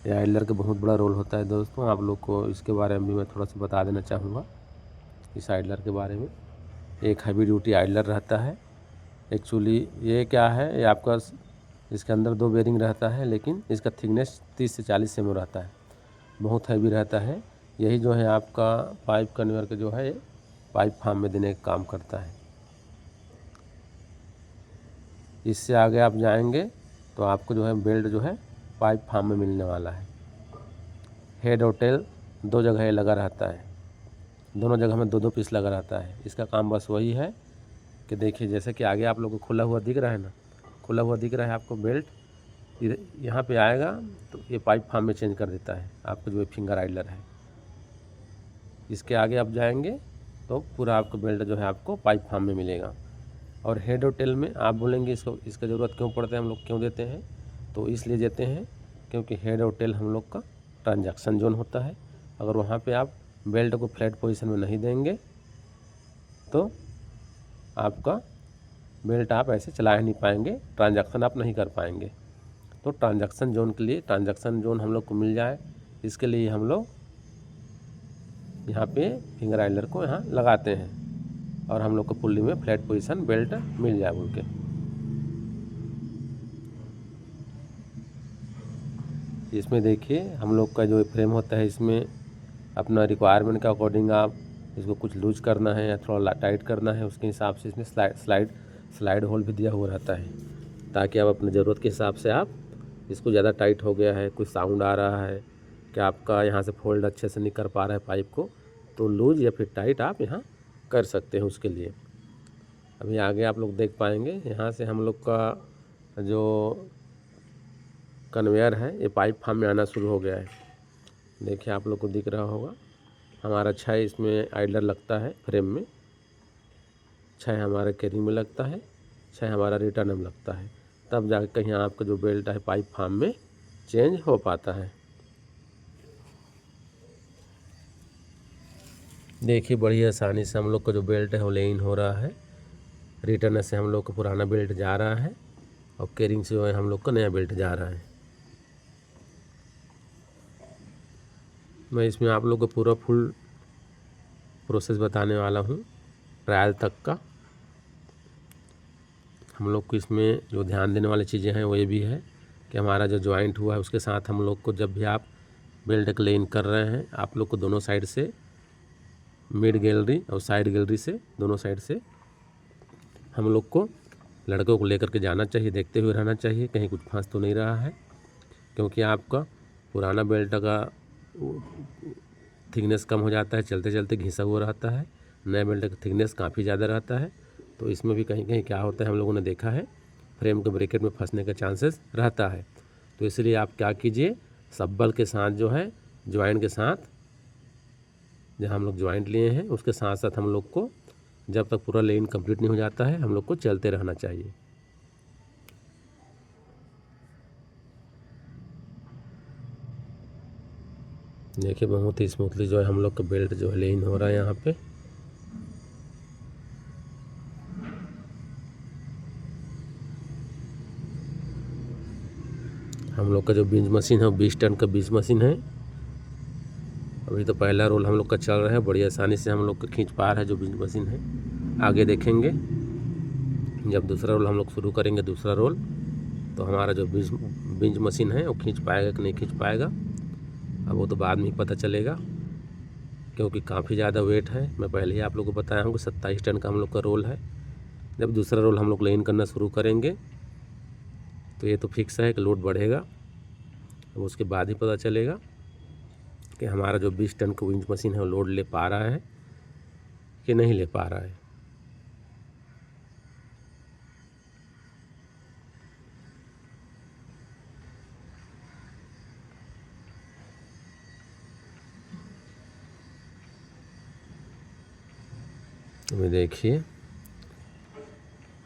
ये आइडलर का बहुत बड़ा रोल होता है दोस्तों, आप लोग को इसके बारे में भी मैं थोड़ा सा बता देना चाहूँगा इस आइडलर के बारे में। एक हैवी ड्यूटी आइडलर रहता है। एक्चुअली ये क्या है, ये आपका इसके अंदर 2 बेरिंग रहता है, लेकिन इसका थिकनेस 30 से 40 mm रहता है, बहुत हैवी रहता है। यही जो है आपका पाइप कन्वेयर का जो है पाइप फार्म में देने का काम करता है। इससे आगे आप जाएंगे तो आपको जो है बेल्ट जो है पाइप फार्म में मिलने वाला है। हेड और टेल 2 जगह लगा रहता है, दोनों जगह में 2-2 पीस लगा रहता है। इसका काम बस वही है कि देखिए, जैसे कि आगे आप लोगों को खुला हुआ दिख रहा है ना, खुला हुआ दिख रहा है आपको बेल्ट, यहाँ पे आएगा तो ये पाइप फार्म में चेंज कर देता है आपको जो फिंगर आइडलर है। इसके आगे आप जाएंगे तो पूरा आपको बेल्ट जो है आपको पाइप फार्म में मिलेगा। और हेड और टेल में आप बोलेंगे इसका ज़रूरत क्यों पड़ता है, हम लोग क्यों देते हैं, तो इसलिए देते हैं क्योंकि हेड और टेल हम लोग का ट्रांजैक्शन जोन होता है। अगर वहाँ पे आप बेल्ट को फ्लैट पोजीशन में नहीं देंगे तो आपका बेल्ट आप ऐसे चला ही नहीं पाएंगे, ट्रांजैक्शन आप नहीं कर पाएंगे। तो ट्रांजैक्शन जोन के लिए, ट्रांजैक्शन जोन हम लोग को मिल जाए, इसके लिए हम लोग यहाँ पे फिंगर आइडलर को यहाँ लगाते हैं और हम लोग को पुल्ली में फ्लैट पोजीशन बेल्ट मिल जाए बोल के। इसमें देखिए हम लोग का जो फ्रेम होता है, इसमें अपना रिक्वायरमेंट के अकॉर्डिंग आप इसको कुछ लूज करना है या थोड़ा टाइट करना है, उसके हिसाब से इसमें स्लाइड होल भी दिया हुआ रहता है, ताकि आप अपने ज़रूरत के हिसाब से आप इसको ज़्यादा टाइट हो गया है, कुछ साउंड आ रहा है कि आपका यहाँ से फोल्ड अच्छे से नहीं कर पा रहा है पाइप को, तो लूज या फिर टाइट आप यहाँ कर सकते हैं उसके लिए। अभी आगे आप लोग देख पाएंगे, यहाँ से हम लोग का जो कन्वेयर है ये पाइप फार्म में आना शुरू हो गया है। देखिए आप लोग को दिख रहा होगा, हमारा 6 इसमें आइडलर लगता है फ्रेम में, 6 हमारा कैरिंग में लगता है, 6 हमारा रिटर्न में लगता है, तब जाकर कहीं आपका जो बेल्ट है पाइप फार्म में चेंज हो पाता है। देखिए बड़ी आसानी से हम लोग का जो बेल्ट है वो लेन हो रहा है। रिटर्न से हम लोग का पुराना बेल्ट जा रहा है और कैरिंग से जो है हम लोग का नया बेल्ट जा रहा है। मैं इसमें आप लोग को पूरा फुल प्रोसेस बताने वाला हूँ, ट्रायल तक का। हम लोग को इसमें जो ध्यान देने वाली चीज़ें हैं वो ये भी है कि हमारा जो जॉइंट हुआ है उसके साथ हम लोग को, जब भी आप बेल्ट का लेन कर रहे हैं, आप लोग को दोनों साइड से, मिड गैलरी और साइड गैलरी से, दोनों साइड से हम लोग को लड़कों को लेकर के जाना चाहिए, देखते हुए रहना चाहिए कहीं कुछ फंस तो नहीं रहा है, क्योंकि आपका पुराना बेल्ट का थिकनेस कम हो जाता है, चलते चलते घिसा हुआ रहता है, नए बेल्ट का थिकनेस काफ़ी ज़्यादा रहता है। तो इसमें भी कहीं कहीं क्या होता है, हम लोगों ने देखा है फ्रेम के ब्रैकेट में फंसने का चांसेस रहता है। तो इसलिए आप क्या कीजिए, सब्बल के साथ जो है ज्वाइंट के साथ, जहाँ हम लोग ज्वाइंट लिए हैं उसके साथ साथ हम लोग को जब तक पूरा लेन कंप्लीट नहीं हो जाता है हम लोग को चलते रहना चाहिए। देखिए बहुत ही स्मूथली जो है हम लोग का बेल्ट जो है लेन हो रहा है यहाँ पे। हम लोग का जो बिंज मशीन है वो 20 टन का बिंज मशीन है। अभी तो पहला रोल हम लोग का चल रहा है, बड़ी आसानी से हम लोग का खींच पा रहा है जो बिंज मशीन है। आगे देखेंगे जब दूसरा रोल हम लोग शुरू करेंगे, दूसरा रोल, तो हमारा जो बिंज मशीन है वो खींच पाएगा कि नहीं खींच पाएगा, अब वो तो बाद में ही पता चलेगा, क्योंकि काफ़ी ज़्यादा वेट है। मैं पहले ही आप लोगों को बताया हूँ कि 27 टन का हम लोग का रोल है। जब दूसरा रोल हम लोग लेन करना शुरू करेंगे तो ये तो फिक्स है कि लोड बढ़ेगा, अब उसके बाद ही पता चलेगा कि हमारा जो 20 टन का विंच मशीन है वो लोड ले पा रहा है कि नहीं ले पा रहा है। तो देखिए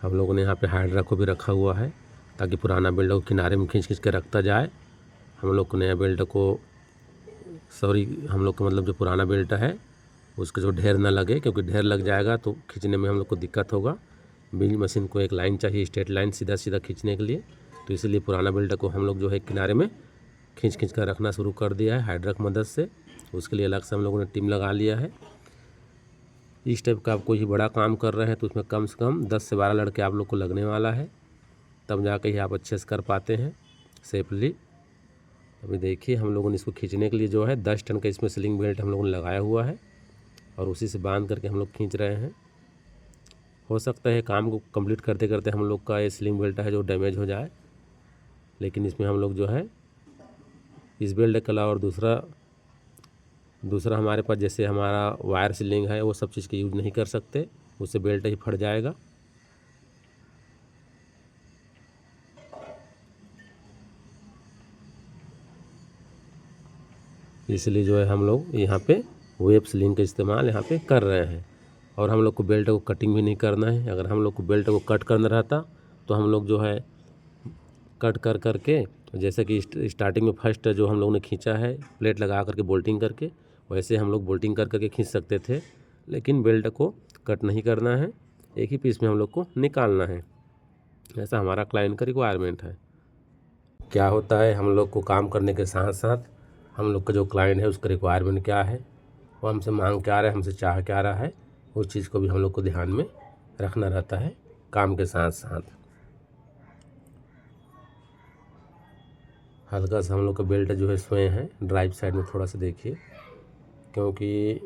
हम लोगों ने यहाँ पे हाइड्रा को भी रखा हुआ है ताकि पुराना बेल्ट को किनारे में खींच खींच के रखता जाए। हम लोग को नया बेल्ट को, हम लोग का मतलब जो पुराना बेल्ट है उसका जो ढेर ना लगे, क्योंकि ढेर लग जाएगा तो खींचने में हम लोग को दिक्कत होगा। बिंज मशीन को एक लाइन चाहिए, स्ट्रेट लाइन, सीधा सीधा खींचने के लिए, तो इसलिए पुराना बेल्ट को हम लोग जो है किनारे में खींच खींच कर रखना शुरू कर दिया है हाइड्रा की मदद से। उसके लिए अलग से हम लोगों ने टीम लगा लिया है। इस टाइप का आप कोई बड़ा काम कर रहे हैं तो उसमें कम से कम 10 से 12 लड़के आप लोग को लगने वाला है, तब जाके ही आप अच्छे से कर पाते हैं सेफली। अभी देखिए हम लोगों ने इसको खींचने के लिए जो है 10 टन का इसमें स्लिंग बेल्ट हम लोगों ने लगाया हुआ है और उसी से बांध करके हम लोग खींच रहे हैं। हो सकता है काम को कंप्लीट करते करते हम लोग का ये स्लिंग बेल्ट है जो डैमेज हो जाए, लेकिन इसमें हम लोग जो है इस बेल्ट के अलावा और दूसरा हमारे पास जैसे हमारा वायर सीलिंग है वो सब चीज़ के यूज़ नहीं कर सकते, उससे बेल्ट ही फट जाएगा। इसलिए जो है हम लोग यहाँ पे वेब सीलिंग का इस्तेमाल यहाँ पे कर रहे हैं। और हम लोग को बेल्ट को कटिंग भी नहीं करना है। अगर हम लोग को बेल्ट को कट करना रहता तो हम लोग जो है कट कर करके, जैसे कि स्टार्टिंग में फर्स्ट जो हम लोग ने खींचा है प्लेट लगा करके बोल्टिंग करके, वैसे हम लोग बोल्टिंग कर करके खींच सकते थे, लेकिन बेल्ट को कट नहीं करना है, एक ही पीस में हम लोग को निकालना है। ऐसा हमारा क्लाइंट का रिक्वायरमेंट है। क्या होता है हम लोग को काम करने के साथ साथ हम लोग का जो क्लाइंट है उसका रिक्वायरमेंट क्या है, वो हमसे मांग क्या रहा है, हमसे चाह क्या रहा है, उस चीज़ को भी हम लोग को ध्यान में रखना रहता है काम के साथ साथ। हल्का सा हम लोग का बेल्ट जो है स्वयं है ड्राइव साइड में थोड़ा सा देखिए, क्योंकि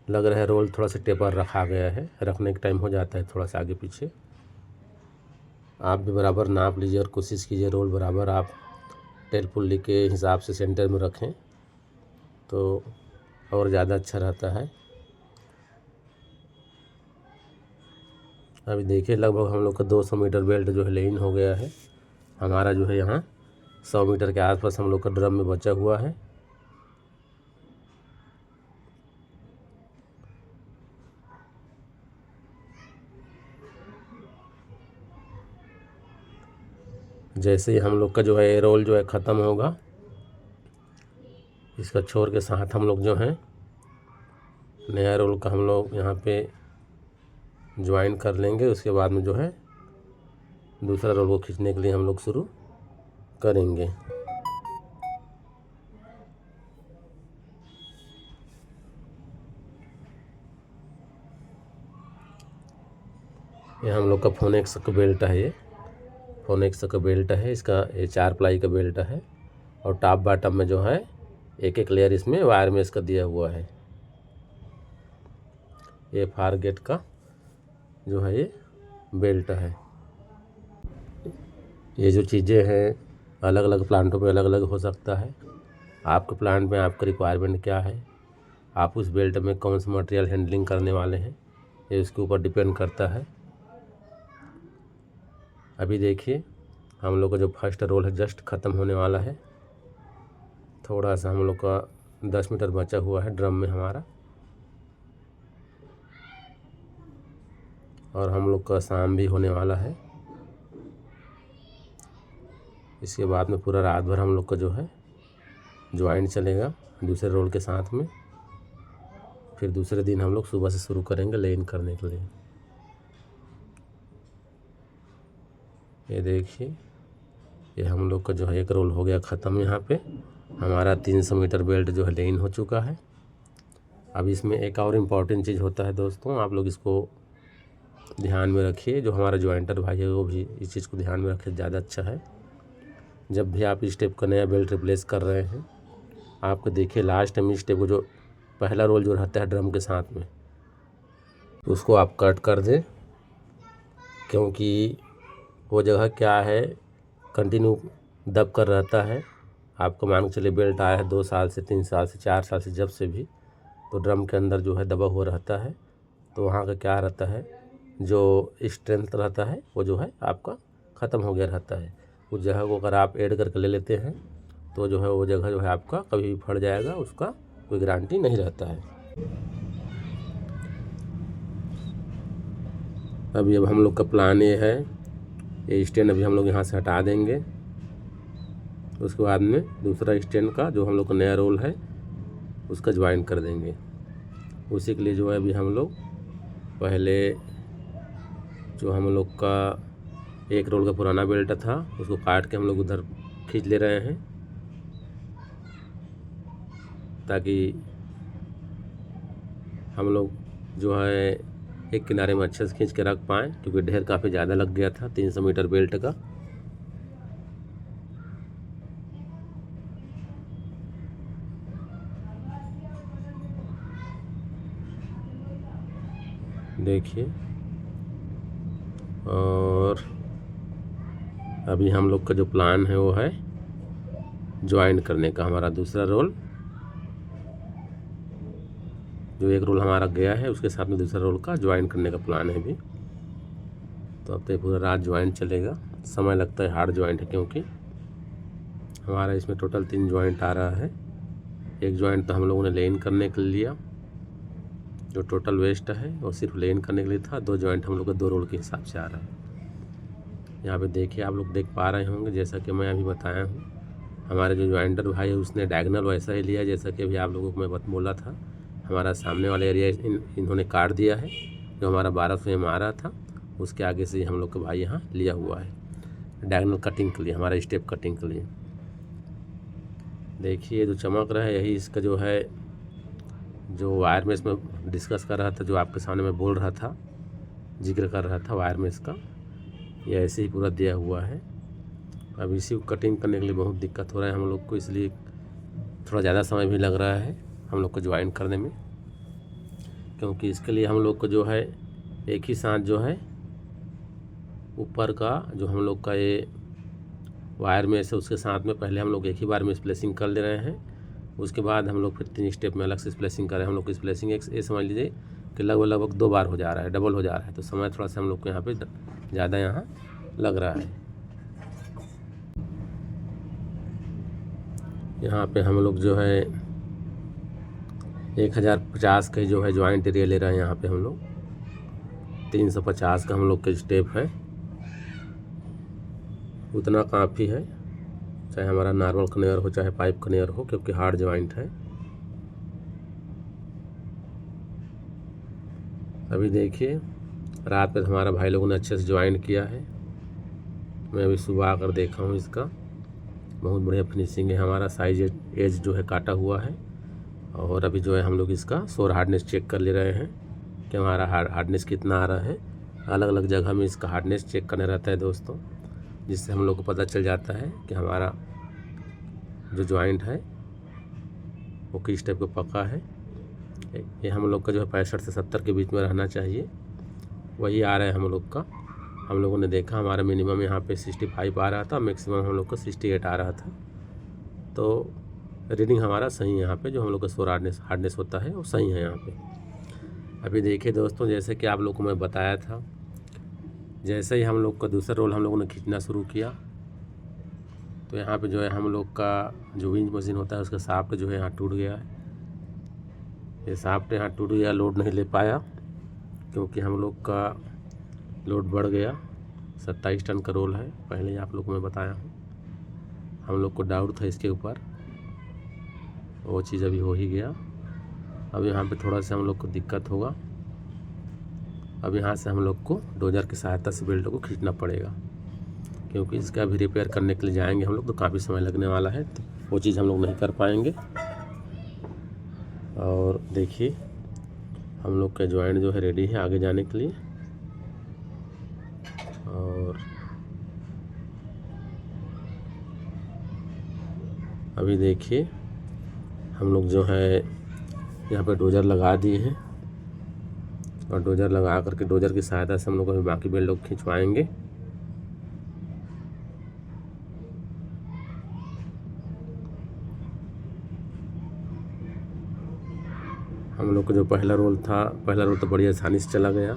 लग रहा है रोल थोड़ा सा टेपर रखा गया है, रखने के टाइम हो जाता है थोड़ा सा आगे पीछे। आप भी बराबर नाप लीजिए और कोशिश कीजिए रोल बराबर आप टेल पुल्ली के हिसाब से सेंटर में रखें तो और ज़्यादा अच्छा रहता है। अभी देखिए लगभग हम लोग का 200 मीटर बेल्ट जो है लेन हो गया है। हमारा जो है यहाँ 100 मीटर के आसपास हम लोग का ड्रम में बचा हुआ है। जैसे ही हम लोग का जो है ये रोल जो है ख़त्म होगा, इसका छोर के साथ हम लोग जो है नया रोल का हम लोग यहाँ पे ज्वाइन कर लेंगे। उसके बाद में जो है दूसरा रोल को खींचने के लिए हम लोग शुरू करेंगे। ये हम लोग का फोनेक्स का बेल्ट है, ये फोनेक्स का बेल्ट है, इसका ये 4 प्लाई का बेल्ट है और टॉप बॉटम में जो है एक एक लेयर इसमें वायर में इसका दिया हुआ है। ये फार गेट का जो है ये बेल्ट है। ये जो चीज़ें हैं अलग अलग प्लांटों पे अलग अलग हो सकता है। आपके प्लांट में आपका रिक्वायरमेंट क्या है, आप उस बेल्ट में कौन सा मटेरियल हैंडलिंग करने वाले हैं, ये उसके ऊपर डिपेंड करता है। अभी देखिए हम लोग का जो फर्स्ट रोल है जस्ट ख़त्म होने वाला है। थोड़ा सा हम लोग का 10 मीटर बचा हुआ है ड्रम में हमारा, और हम लोग का शाम भी होने वाला है। इसके बाद में पूरा रात भर हम लोग का जो है ज्वाइंट चलेगा दूसरे रोल के साथ में। फिर दूसरे दिन हम लोग सुबह से शुरू करेंगे लेन करने के लिए। ये देखिए ये हम लोग का जो है एक रोल हो गया ख़त्म। यहाँ पे हमारा 300 मीटर बेल्ट जो है लेन हो चुका है। अब इसमें एक और इम्पॉर्टेंट चीज़ होता है दोस्तों, आप लोग इसको ध्यान में रखिए, जो हमारा ज्वाइंटर भाई है वो भी इस चीज़ को ध्यान में रखे, ज़्यादा अच्छा है। जब भी आप इस टाइप का नया बेल्ट रिप्लेस कर रहे हैं, आपको देखिए लास्ट टाइम इस टाइप को जो पहला रोल जो रहता है ड्रम के साथ में उसको आप कट कर दें, क्योंकि वो जगह क्या है कंटिन्यू दब कर रहता है। आपको मान के चलिए बेल्ट आया है 2 साल से 3 साल से 4 साल से जब से भी, तो ड्रम के अंदर जो है दबा हुआ रहता है, तो वहाँ का क्या रहता है जो स्ट्रेंथ रहता है वो जो है आपका ख़त्म हो गया रहता है। उस जगह को अगर आप ऐड करके ले लेते हैं तो जो है वो जगह जो है आपका कभी भी फट जाएगा, उसका कोई गारंटी नहीं रहता है। अभी अब हम लोग का प्लान ये है, ये स्टैंड अभी हम लोग यहाँ से हटा देंगे। उसके बाद में दूसरा स्टैंड का जो हम लोग का नया रोल है उसका ज्वाइन कर देंगे। उसी के लिए जो है अभी हम लोग पहले जो हम लोग का एक रोल का पुराना बेल्ट था उसको काट के हम लोग उधर खींच ले रहे हैं, ताकि हम लोग जो है एक किनारे में अच्छे से खींच के रख पाएँ, क्योंकि ढेर काफ़ी ज़्यादा लग गया था 300 मीटर बेल्ट का। देखिए, और अभी हम लोग का जो प्लान है वो है ज्वाइन करने का। हमारा दूसरा रोल, जो एक रोल हमारा गया है उसके साथ में दूसरा रोल का ज्वाइन करने का प्लान है अभी। तो अब तो पूरा रात ज्वाइन चलेगा। समय लगता है, हार्ड ज्वाइंट है, क्योंकि हमारा इसमें टोटल 3 ज्वाइंट आ रहा है। एक ज्वाइंट तो हम लोगों ने लेन करने के लिए लिया, जो टोटल वेस्ट है वो सिर्फ लेन करने के लिए था। 2 ज्वाइंट हम लोग का 2 रोल के हिसाब से आ रहा है। यहाँ पे देखिए, आप लोग देख पा रहे होंगे, जैसा कि मैं अभी बताया हूँ, हमारे जो ज्वाइंटर भाई है उसने डायगोनल वैसा ही लिया जैसा कि अभी आप लोगों को मैं बोला था। हमारा सामने वाला एरिया इन्होंने काट दिया है, जो हमारा 1200 एम आ रहा था उसके आगे से हम लोग का भाई यहाँ लिया हुआ है डायगोनल कटिंग के लिए, हमारा स्टेप कटिंग के लिए। देखिए जो चमक रहा है, यही इसका जो है, जो वायर में इसमें डिस्कस कर रहा था, जो आपके सामने मैं बोल रहा था, जिक्र कर रहा था वायर में इसका, ये ऐसे ही पूरा दिया हुआ है। अब इसी को कटिंग करने के लिए बहुत दिक्कत हो रहा है हम लोग को, इसलिए थोड़ा ज़्यादा समय भी लग रहा है हम लोग को ज्वाइन करने में, क्योंकि इसके लिए हम लोग को जो है एक ही साथ जो है ऊपर का जो हम लोग का ये वायर में से, उसके साथ में पहले हम लोग एक ही बार में स्प्लेसिंग कर ले रहे हैं। उसके बाद हम लोग फिर 3 स्टेप में अलग से स्प्लेसिंग कर रहे हैं। हम लोग की स्प्लेसिंग एक ये समझ लीजिए कि लगभग 2 बार हो जा रहा है, डबल हो जा रहा है। तो समय थोड़ा सा हम लोग को यहाँ पे ज़्यादा यहाँ लग रहा है। यहाँ पे हम लोग जो है 1050 का जो है ज्वाइंट एरिया ले रहे हैं। यहाँ पे हम लोग 350 का हम लोग का स्टेप है, उतना काफ़ी है, चाहे हमारा नॉर्मल कन्वेयर हो चाहे पाइप कन्वेयर हो, क्योंकि हार्ड ज्वाइंट है। अभी देखिए, रात में हमारा भाई लोगों ने अच्छे से ज्वाइन किया है। मैं अभी सुबह आकर देखा हूँ, इसका बहुत बढ़िया फिनिशिंग है। हमारा साइज एज जो है काटा हुआ है, और अभी जो है हम लोग इसका शोर हार्डनेस चेक कर ले रहे हैं कि हमारा हार्डनेस कितना आ रहा है। अलग अलग जगह में इसका हार्डनेस चेक करना रहता है दोस्तों, जिससे हम लोग को पता चल जाता है कि हमारा जो ज्वाइंट है वो किस टाइप का पक्का है। ये हम लोग का जो है 65 से 70 के बीच में रहना चाहिए, वही आ रहा है हम लोग का। हम लोगों ने देखा हमारा मिनिमम यहाँ पे 65 आ रहा था, मैक्सिमम हम लोग का 68 आ रहा था। तो रीडिंग हमारा सही है यहाँ पे, जो हम लोग का शोर हार्डनेस होता है वो सही है यहाँ पे। अभी देखिए दोस्तों, जैसे कि आप लोग को मैं बताया था, जैसे ही हम लोग का दूसरा रोल हम लोगों ने खींचना शुरू किया, तो यहाँ पे जो है हम लोग का जो विंच मशीन होता है उसका शाफ्ट जो है यहाँ टूट गया है। ये शाफ्ट यहाँ टूट गया, लोड नहीं ले पाया, क्योंकि हम लोग का लोड बढ़ गया। 27 टन का रोल है, पहले ही आप लोग को मैं बताया हूँ। हम लोग को डाउट था इसके ऊपर, वो चीज़ अभी हो ही गया। अब यहाँ पे थोड़ा सा हम लोग को दिक्कत होगा। अब यहाँ से हम लोग को डोजर की सहायता से बेल्ट को खींचना पड़ेगा, क्योंकि इसका भी रिपेयर करने के लिए जाएंगे हम लोग तो काफ़ी समय लगने वाला है, तो वो चीज़ हम लोग नहीं कर पाएंगे। और देखिए, हम लोग का ज्वाइंट जो है रेडी है आगे जाने के लिए। और अभी देखिए, हम लोग जो है यहाँ पे डोजर लगा दिए हैं, और डोजर लगा करके डोजर की सहायता से हम लोग अभी बाकी बेल्ट को खिंचवाएंगे। हम लोग का जो पहला रोल था, पहला रोल तो बड़ी आसानी से चला गया।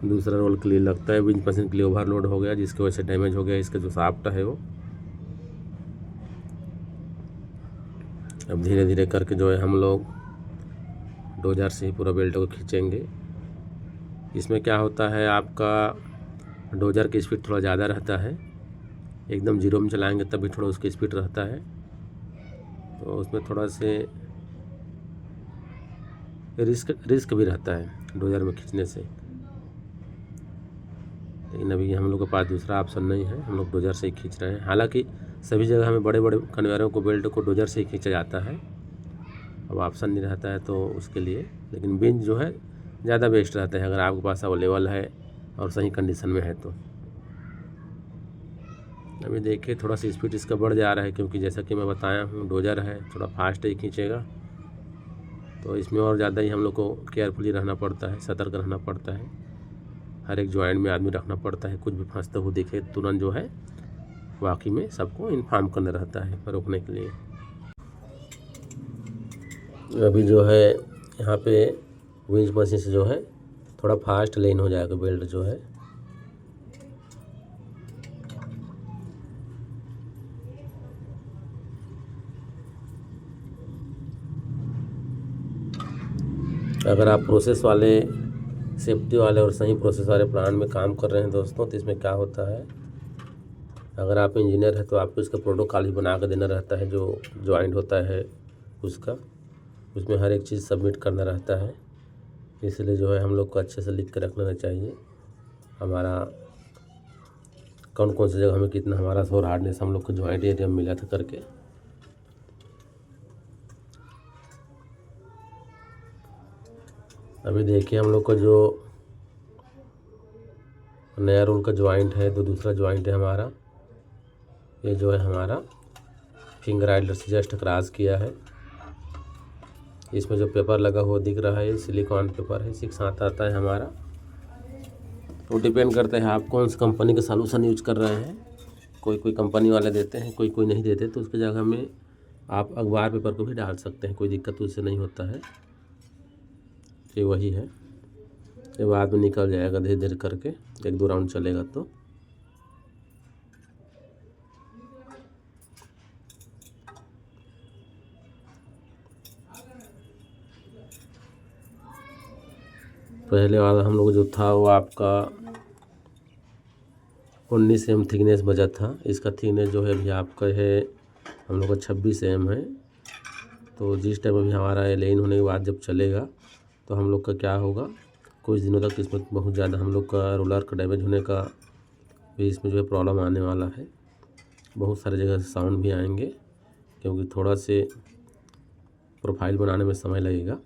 दूसरा रोल के लिए लगता है विंच मशीन के लिए ओवरलोड हो गया, जिसकी वजह से डैमेज हो गया इसका जो शाफ्ट है वो। अब धीरे धीरे करके जो है हम लोग डोजर से ही पूरा बेल्ट को खींचेंगे। इसमें क्या होता है, आपका डोजर की स्पीड थोड़ा ज़्यादा रहता है, एकदम जीरो में चलाएंगे तब भी थोड़ा उसकी स्पीड रहता है, तो उसमें थोड़ा से रिस्क भी रहता है डोजर में खींचने से। लेकिन अभी हम लोग के पास दूसरा ऑप्शन नहीं है, हम लोग डोजर से ही खींच रहे हैं। हालांकि सभी जगह हमें बड़े बड़े कन्वेयरों को बेल्ट को डोजर से ही खींचा जाता है, अब ऑप्शन नहीं रहता है तो उसके लिए। लेकिन बिंच जो है ज़्यादा बेस्ट रहता है अगर आपके पास अवेलेबल है और सही कंडीशन में है तो। अभी देखिए थोड़ा सा स्पीड इसका बढ़ जा रहा है, क्योंकि जैसा कि मैं बताया हूँ डोजर है, थोड़ा फास्ट ही खींचेगा, तो इसमें और ज़्यादा ही हम लोग को केयरफुली रहना पड़ता है, सतर्क रहना पड़ता है। हर एक जॉइंट में आदमी रखना पड़ता है, कुछ भी फंसते हुए दिखे तुरंत जो है वाकई में सबको इन्फॉर्म करना रहता है रोकने के लिए। अभी जो है यहाँ पे विंच मशीन से जो है थोड़ा फास्ट लेन हो जाएगा बेल्ट जो है। अगर आप प्रोसेस वाले, सेफ्टी वाले और सही प्रोसेस वाले प्लांट में काम कर रहे हैं दोस्तों, तो इसमें क्या होता है, अगर आप इंजीनियर हैं तो आपको इसका प्रोटोकॉल ही बना कर देना रहता है, जो जॉइंट होता है उसका, उसमें हर एक चीज़ सबमिट करना रहता है। इसलिए जो है हम लोग को अच्छे से लिख कर रख लेना चाहिए, हमारा कौन कौन सी जगह हमें कितना हमारा शोर हार्डनेस हम लोग को जॉइंट एरिया में मिला था करके। अभी देखिए हम लोग का जो नया रोल का जॉइंट है, तो दूसरा जॉइंट है हमारा, ये जो है हमारा फिंगर आइडलर से जस्ट क्रॉस किया है। इसमें जो पेपर लगा हुआ दिख रहा है सिलिकॉन पेपर है, इसी के साथ आता है हमारा। तो डिपेंड करता है आप कौन सी कंपनी का सॉल्यूशन यूज कर रहे हैं, कोई कंपनी वाले देते हैं, कोई नहीं देते, तो उसकी जगह में आप अखबार पेपर को भी डाल सकते हैं, कोई दिक्कत उससे नहीं होता है। ये वही है, ये बाद में निकल जाएगा धीरे धीरे करके, 1-2 राउंड चलेगा तो। पहले वाला हम लोग जो था वो आपका 19 mm थिकनेस बचा था, इसका थिकनेस जो है अभी आपका है हम लोग का 26 mm है। तो जिस टाइम अभी हमारा लेन होने के बाद जब चलेगा तो हम लोग का क्या होगा, कुछ दिनों तक इसमें बहुत ज़्यादा हम लोग का रोलर का डैमेज होने का भी इसमें जो है प्रॉब्लम आने वाला है। बहुत सारी जगह से साउंड भी आएंगे, क्योंकि थोड़ा से प्रोफाइल बनाने में समय लगेगा।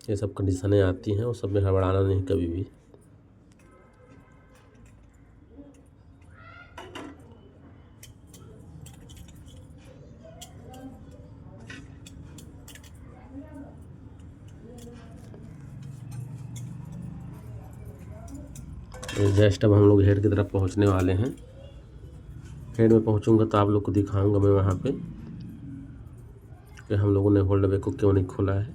ये सब कंडीशनें आती हैं, वो सब में हड़बड़ाना नहीं कभी भी। जस्ट अब हम लोग हेड की तरफ पहुंचने वाले हैं। हेड में पहुंचूंगा तो आप लोग को दिखाऊंगा मैं वहां पे कि हम लोगों ने होल्ड बैक को क्यों नहीं खोला है।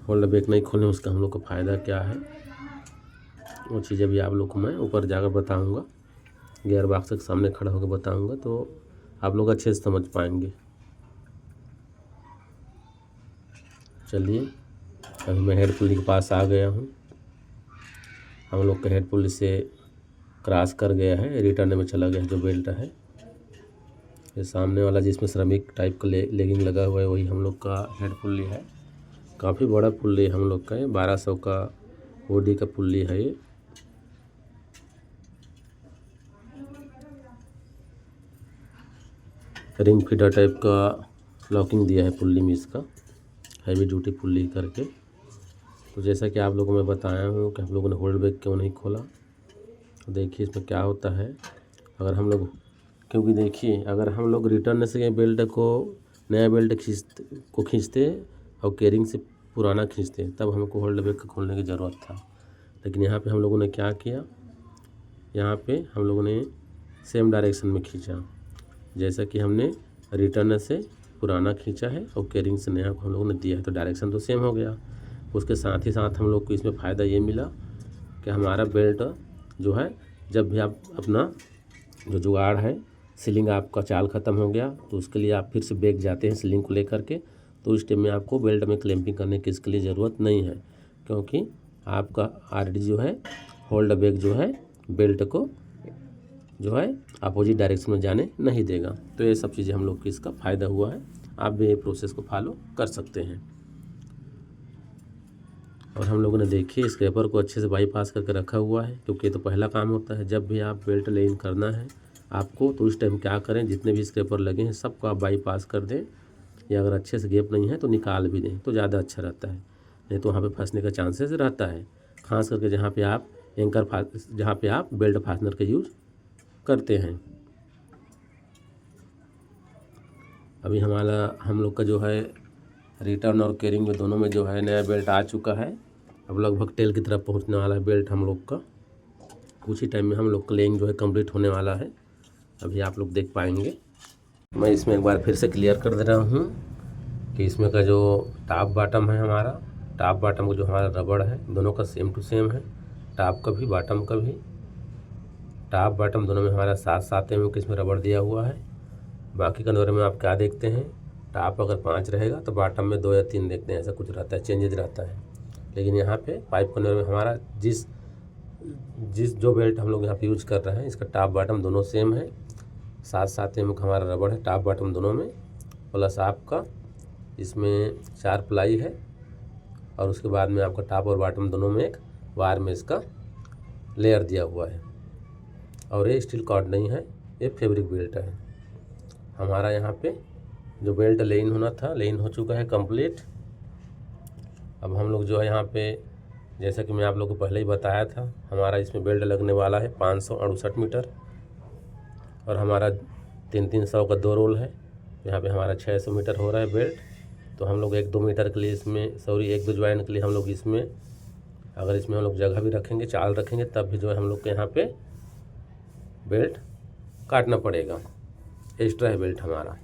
होल्ड बैक नहीं खोलने उसका हम लोग का फ़ायदा क्या है, वो चीज़ें भी आप लोग को मैं ऊपर जाकर बताऊंगा, गियर बॉक्स के सामने खड़ा होकर बताऊंगा, तो आप लोग अच्छे से समझ पाएंगे। चलिए अभी मैं हेड पुल्ली के पास आ गया हूँ। हम लोग का हेड पुल्ली से क्रॉस कर गया है, रिटर्न में चला गया है जो बेल्ट है। ये सामने वाला जिसमें श्रमिक टाइप का लेगिंग लगा हुआ है वही हम लोग का हेड पुल्ली है। काफ़ी बड़ा पुल्ली हम लोग का है, 1200 का ओडी का पुल्ली है ये। रिंग फीडर टाइप का लॉकिंग दिया है पुल्ली में, इसका हैवी ड्यूटी पुल्ली करके। तो जैसा कि आप लोगों को मैं बताया हूँ कि हम लोगों ने होल्ड बैक क्यों नहीं खोला, तो देखिए इसमें क्या होता है। अगर हम लोग, क्योंकि देखिए अगर हम लोग रिटर्न से बेल्ट को नया बेल्ट खींचते और केरिंग से पुराना खींचते, तब हमको होल्ड बैक खोलने की ज़रूरत था। लेकिन यहाँ पे हम लोगों ने क्या किया, यहाँ पे हम लोगों ने सेम डायरेक्शन में खींचा, जैसा कि हमने रिटर्न से पुराना खींचा है और केरिंग से नया को हम लोगों ने दिया है, तो डायरेक्शन तो सेम हो गया। उसके साथ ही साथ हम लोग को इसमें फ़ायदा ये मिला कि हमारा बेल्ट जो है, जब भी आप अपना जो जुगाड़ है, सीलिंग आपका चाल ख़त्म हो गया तो उसके लिए आप फिर से बैक जाते हैं सीलिंग को लेकर के, तो इस टाइम में आपको बेल्ट में क्लैंपिंग करने की इसके लिए ज़रूरत नहीं है, क्योंकि आपका आरडी जो है होल्ड बैक जो है बेल्ट को जो है अपोजिट डायरेक्शन में जाने नहीं देगा। तो ये सब चीज़ें हम लोग को इसका फ़ायदा हुआ है, आप भी ये प्रोसेस को फॉलो कर सकते हैं। और हम लोगों ने देखिए स्क्रैपर को अच्छे से बाईपास करके रखा हुआ है, क्योंकि ये तो पहला काम होता है। जब भी आप बेल्ट लेन करना है आपको, तो उस टाइम क्या करें, जितने भी स्क्रैपर लगे हैं सबको आप बाईपास कर दें, या अगर अच्छे से गैप नहीं है तो निकाल भी दें तो ज़्यादा अच्छा रहता है, नहीं तो वहाँ पे फंसने का चांसेस रहता है, खास करके जहाँ पे आप जहाँ पे आप बेल्ट फास्टनर का यूज़ करते हैं। अभी हम लोग का जो है रिटर्न और कैरिंग में दोनों में जो है नया बेल्ट आ चुका है। अब लगभग टेल की तरफ पहुंचने वाला है बेल्ट हम लोग का। कुछ ही टाइम में हम लोग का लेइंग जो है कंप्लीट होने वाला है, अभी आप लोग देख पाएंगे। मैं इसमें एक बार फिर से क्लियर कर दे रहा हूँ कि इसमें का जो टॉप बॉटम है, हमारा टॉप बॉटम का जो हमारा रबड़ है दोनों का सेम टू सेम है, टॉप का भी बॉटम का भी। टॉप बॉटम दोनों में हमारा 7-7 mm का इसमें रबड़ दिया हुआ है। बाकी कन्वर्टर में आप क्या देखते हैं, टॉप अगर 5 रहेगा तो बॉटम में 2 या 3 देखते हैं, ऐसा कुछ रहता है, चेंजेज रहता है। लेकिन यहाँ पे पाइप कन्वर्टर में हमारा जिस जो बेल्ट हम लोग यहाँ पे यूज कर रहे हैं इसका टॉप बॉटम दोनों सेम है। 7-7 mm का हमारा रबड़ है टॉप बॉटम दोनों में, प्लस आपका इसमें 4 प्लाई है और उसके बाद में आपका टॉप और बॉटम दोनों में एक वायर में इसका लेयर दिया हुआ है। और ये स्टील कॉर्ड नहीं है, ये फैब्रिक बेल्ट है हमारा। यहाँ पे जो बेल्ट लेइन होना था लेइन हो चुका है कंप्लीट। अब हम लोग जो है यहाँ पे जैसा कि मैं आप लोग को पहले ही बताया था, हमारा इसमें बेल्ट लगने वाला है 568 मीटर और हमारा 300 का 2 रोल है। यहाँ पे हमारा 600 मीटर हो रहा है बेल्ट। तो हम लोग 1-2 मीटर के लिए इसमें 1-2 ज्वाइंट के लिए हम लोग इसमें अगर इसमें हम लोग जगह भी रखेंगे, चाल रखेंगे, तब भी जो है हम लोग के यहाँ पे बेल्ट काटना पड़ेगा। एक्स्ट्रा है बेल्ट हमारा,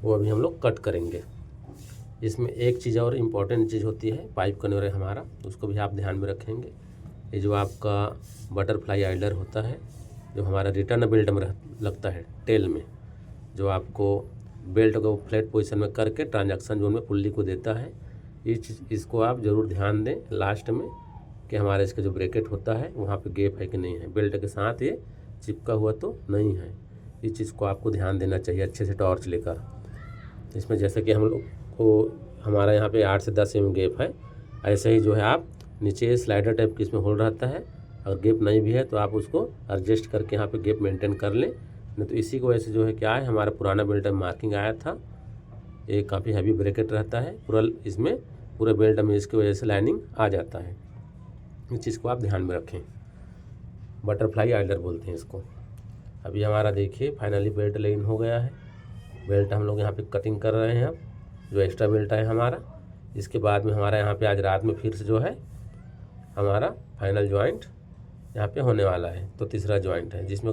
वो अभी हम लोग कट करेंगे। इसमें एक चीज़ और इम्पॉर्टेंट चीज़ होती है पाइप कन्वर्टर हमारा, उसको भी आप ध्यान में रखेंगे। ये जो आपका बटरफ्लाई आइडर होता है जो हमारा रिटर्न बेल्ट में लगता है टेल में, जो आपको बेल्ट को फ्लैट पोजीशन में करके ट्रांजैक्शन जोन में पुल्ली को देता है, इसको आप ज़रूर ध्यान दें लास्ट में कि हमारे इसका जो ब्रैकेट होता है वहाँ पे गैप है कि नहीं है, बेल्ट के साथ ये चिपका हुआ तो नहीं है। इस चीज़ को आपको ध्यान देना चाहिए अच्छे से टॉर्च लेकर। इसमें जैसे कि हम लोग को हमारा यहाँ पे 8 से 10 mm गैप है, ऐसे ही जो है आप नीचे स्लाइडर टाइप की इसमें होल रहता है, अगर गैप नहीं भी है तो आप उसको एडजस्ट करके यहाँ पे गैप मेंटेन कर लें। नहीं तो इसी की वजह से जो है क्या है, हमारा पुराना बेल्ट में मार्किंग आया था, ये काफ़ी हैवी ब्रैकेट रहता है पूरा, इसमें पूरे बेल्ट में इसकी वजह से लाइनिंग आ जाता है। इस चीज़ को आप ध्यान में रखें, बटरफ्लाई आइडर बोलते हैं इसको। अभी हमारा देखिए फाइनली बेल्ट लेइन हो गया है। बेल्ट हम लोग यहाँ पे कटिंग कर रहे हैं, अब जो एक्स्ट्रा बेल्ट है हमारा। इसके बाद में हमारा यहाँ पे आज रात में फिर से जो है हमारा फाइनल जॉइंट यहाँ पे होने वाला है। तो तीसरा जॉइंट है जिसमें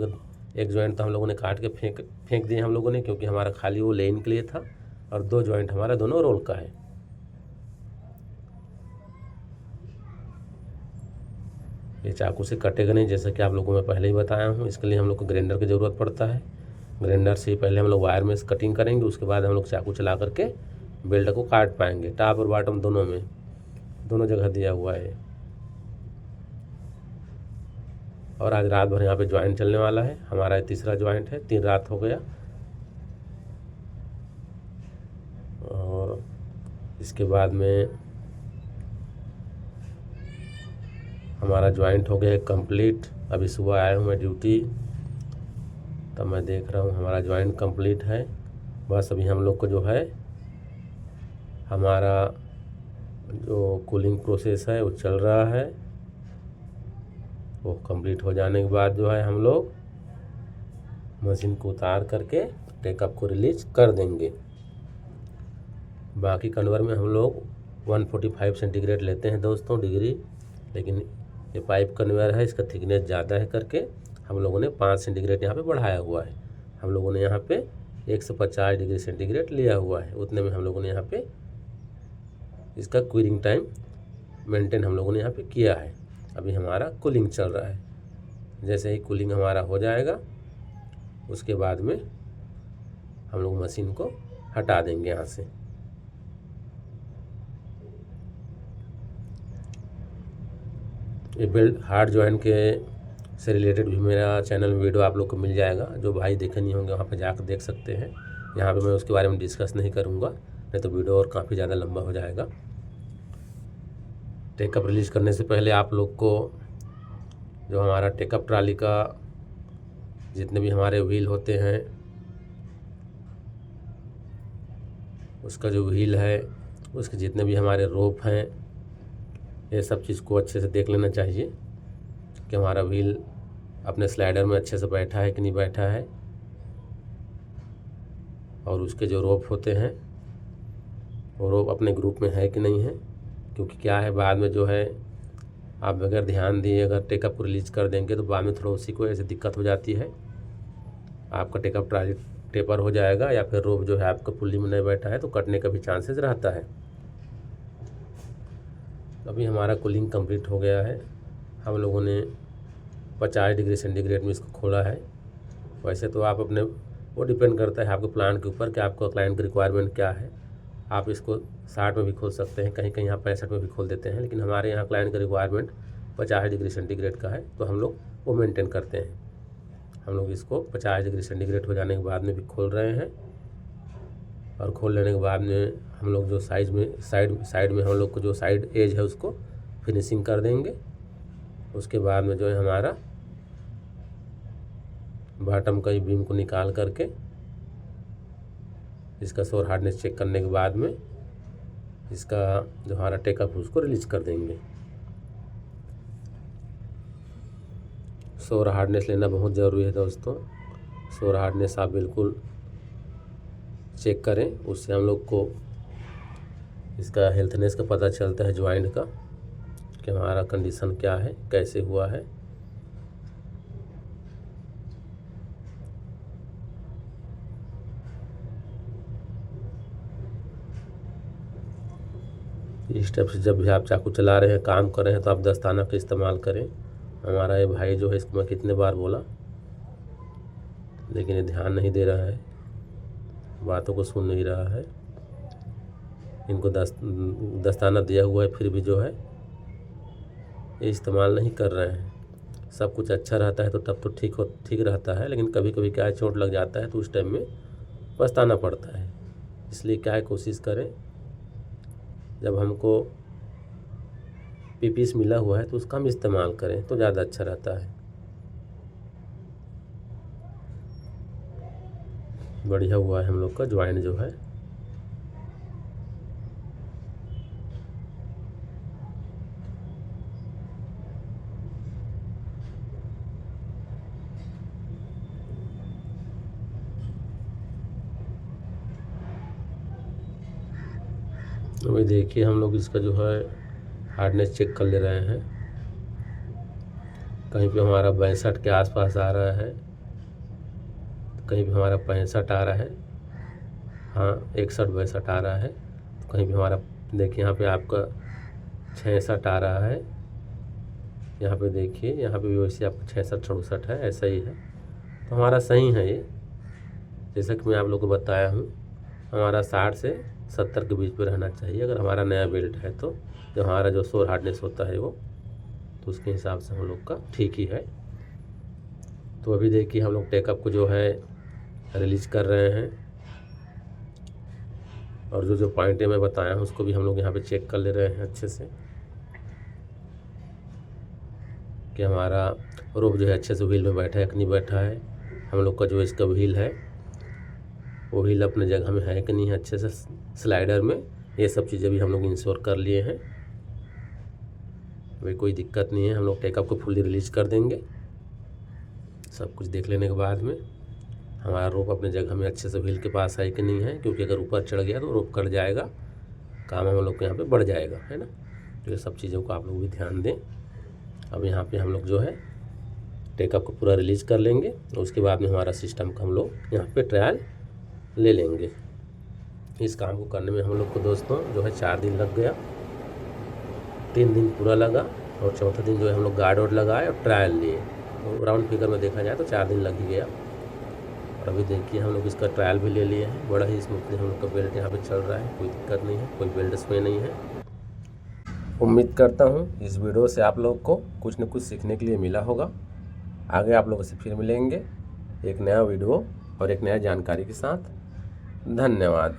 एक जॉइंट तो हम लोगों ने काट के फेंक दिए हम लोगों ने, क्योंकि हमारा खाली वो लेन के लिए था, और 2 जॉइंट हमारा दोनों रोल का है। ये चाकू से कटेगा नहीं, जैसा कि आप लोगों को मैं पहले ही बताया हूँ। इसके लिए हम लोग को ग्राइंडर की ज़रूरत पड़ता है। ग्राइंडर से पहले हम लोग वायर में कटिंग करेंगे, उसके बाद हम लोग चाकू चला करके बेल्ट को काट पाएंगे। टॉप और बॉटम दोनों में, दोनों जगह दिया हुआ है। और आज रात भर यहाँ पे ज्वाइंट चलने वाला है हमारा। तीसरा ज्वाइंट है, 3 रात हो गया। और इसके बाद में हमारा ज्वाइंट हो गया कंप्लीट। अभी सुबह आया हूँ मैं ड्यूटी, तब मैं देख रहा हूँ हमारा ज्वाइंट कंप्लीट है। बस अभी हम लोग को जो है हमारा जो कूलिंग प्रोसेस है वो चल रहा है, वो कंप्लीट हो जाने के बाद जो है हम लोग मशीन को उतार करके टेकअप को रिलीज कर देंगे। बाकी कन्वर में हम लोग 145 सेंटीग्रेड लेते हैं दोस्तों डिग्री, लेकिन ये पाइप कन्वेयर है, इसका थिकनेस ज़्यादा है करके हम लोगों ने 5 सेंटीग्रेड यहाँ पे बढ़ाया हुआ है। हम लोगों ने यहाँ पे 150 डिग्री सेंटीग्रेड लिया हुआ है, उतने में हम लोगों ने यहाँ पे इसका क्यूरिंग टाइम मेंटेन हम लोगों ने यहाँ पे किया है। अभी हमारा कूलिंग चल रहा है, जैसे ही कूलिंग हमारा हो जाएगा उसके बाद में हम लोग मशीन को हटा देंगे यहाँ से। ये बेल्ट हार्ड जॉइंट के से रिलेटेड भी मेरा चैनल में वीडियो आप लोग को मिल जाएगा, जो भाई देखे नहीं होंगे वहाँ पे जाकर देख सकते हैं। यहाँ पे मैं उसके बारे में डिस्कस नहीं करूँगा, नहीं तो वीडियो और काफ़ी ज़्यादा लंबा हो जाएगा। टेकअप रिलीज करने से पहले आप लोग को जो हमारा टेकअप ट्राली का जितने भी हमारे व्हील होते हैं उसका जो व्हील है, उसके जितने भी हमारे रोप हैं, ये सब चीज़ को अच्छे से देख लेना चाहिए कि हमारा व्हील अपने स्लाइडर में अच्छे से बैठा है कि नहीं बैठा है। और उसके जो रोप होते हैं वो रोप अपने ग्रुप में है कि नहीं है, क्योंकि क्या है बाद में जो है आप बगैर ध्यान दिए अगर टेकअप को रिलीज कर देंगे तो बाद में थोड़ा उसी को ऐसे दिक्कत हो जाती है, आपका टेकअप ट्राली टेपर हो जाएगा या फिर रोप जो है आपका पुल्ली में नहीं बैठा है तो कटने का भी चांसेस रहता है। अभी हमारा कूलिंग कंप्लीट हो गया है, हम लोगों ने 50 डिग्री सेंटीग्रेड में इसको खोला है। वैसे तो आप अपने वो डिपेंड करता है आपके प्लान के ऊपर कि आपका क्लाइंट की रिक्वायरमेंट क्या है। आप इसको 60 में भी खोल सकते हैं, कहीं कहीं आप 65 में भी खोल देते हैं, लेकिन हमारे यहाँ क्लाइंट का रिक्वायरमेंट 50 डिग्री सेंटीग्रेड का है तो हम लोग वो मेंटेन करते हैं। हम लोग इसको 50 डिग्री सेंटीग्रेड हो जाने के बाद में भी खोल रहे हैं, और खोल लेने के बाद में हम लोग जो साइड में हम लोग को जो साइड एज है उसको फिनिशिंग कर देंगे। उसके बाद में जो है हमारा बॉटम का बीम को निकाल करके इसका शोर हार्डनेस चेक करने के बाद में इसका जो हमारा टेकअप उसको रिलीज कर देंगे। शोर हार्डनेस लेना बहुत ज़रूरी है दोस्तों। शोर हार्डनेस आप बिल्कुल चेक करें, उससे हम लोग को इसका हेल्थनेस का पता चलता है ज्वाइंट का कि हमारा कंडीशन क्या है, कैसे हुआ है। इस टाइप से जब भी आप चाकू चला रहे हैं, काम कर रहे हैं, तो आप दस्ताना का इस्तेमाल करें। हमारा ये भाई जो है इसको मैं कितने बार बोला लेकिन ये ध्यान नहीं दे रहा है, बातों को सुन नहीं रहा है। इनको दस्ताना दिया हुआ है फिर भी जो है ये इस्तेमाल नहीं कर रहे हैं। सब कुछ अच्छा रहता है तो तब तो ठीक रहता है, लेकिन कभी कभी क्या है चोट लग जाता है तो उस टाइम में पछताना पड़ता है। इसलिए क्या है कोशिश करें जब हमको पीपीस मिला हुआ है तो उसका हम इस्तेमाल करें तो ज़्यादा अच्छा रहता है। बढ़िया हुआ है हम लोग का ज्वाइंट जो है। अभी देखिए हम लोग इसका जो है हार्डनेस चेक कर ले रहे हैं। कहीं पे हमारा 62 के आसपास आ रहा है, कहीं पे हमारा 65 आ रहा है, हाँ 61-62 आ रहा है, तो कहीं पे हमारा देखिए यहाँ पे आपका 66 आ रहा है। यहाँ पे देखिए यहाँ पे भी वैसे आपका 66-67 है, ऐसा ही है। तो हमारा सही है ये, जैसा कि मैं आप लोगों को बताया हूँ हमारा 60 से 70 के बीच में रहना चाहिए। अगर हमारा नया बेल्ट है तो जो हमारा जो शोर हार्डनेस होता है वो, तो उसके हिसाब से हम लोग का ठीक ही है। तो अभी देखिए हम लोग टेकअप को जो है रिलीज कर रहे हैं, और जो पॉइंटें मैं बताया हूँ उसको भी हम लोग यहाँ पे चेक कर ले रहे हैं अच्छे से कि हमारा रोप जो है अच्छे से व्हील में बैठा है कि नहीं बैठा है। हम लोग का जो इसका व्हील है वो व्हील अपने जगह में है कि नहीं है अच्छे से स्लाइडर में। ये सब चीज़ें भी हम लोग इंश्योर कर लिए हैं, भाई कोई दिक्कत नहीं है। हम लोग टेकअप को फुल्ली रिलीज कर देंगे। सब कुछ देख लेने के बाद में हमारा रोप अपने जगह में अच्छे से व्हील के पास है कि नहीं है, क्योंकि अगर ऊपर चढ़ गया तो रोप कट जाएगा, काम हम लोग के यहाँ पे बढ़ जाएगा, है ना। तो ये सब चीज़ों को आप लोग भी ध्यान दें। अब यहाँ पे हम लोग जो है टेकअप को पूरा रिलीज कर लेंगे, और उसके बाद में हमारा सिस्टम का हम लोग यहाँ पे ट्रायल ले लेंगे। इस काम को करने में हम लोग को दोस्तों जो है 4 दिन लग गया, 3 दिन पूरा लगा, और चौथा दिन जो है हम लोग गार्ड वार्ड लगाए और ट्रायल लिए। तो राउंड फिगर में देखा जाए तो 4 दिन लग ही गया। और अभी देखिए हम लोग इसका ट्रायल भी ले लिए हैं। बड़ा ही स्मूथली हम लोग का बेल्ट यहाँ पे चल रहा है, कोई दिक्कत नहीं है, कोई बेल्ट इसमें नहीं है। उम्मीद करता हूँ इस वीडियो से आप लोग को कुछ न कुछ सीखने के लिए मिला होगा। आगे आप लोगों से फिर मिलेंगे एक नया वीडियो और एक नया जानकारी के साथ। धन्यवाद।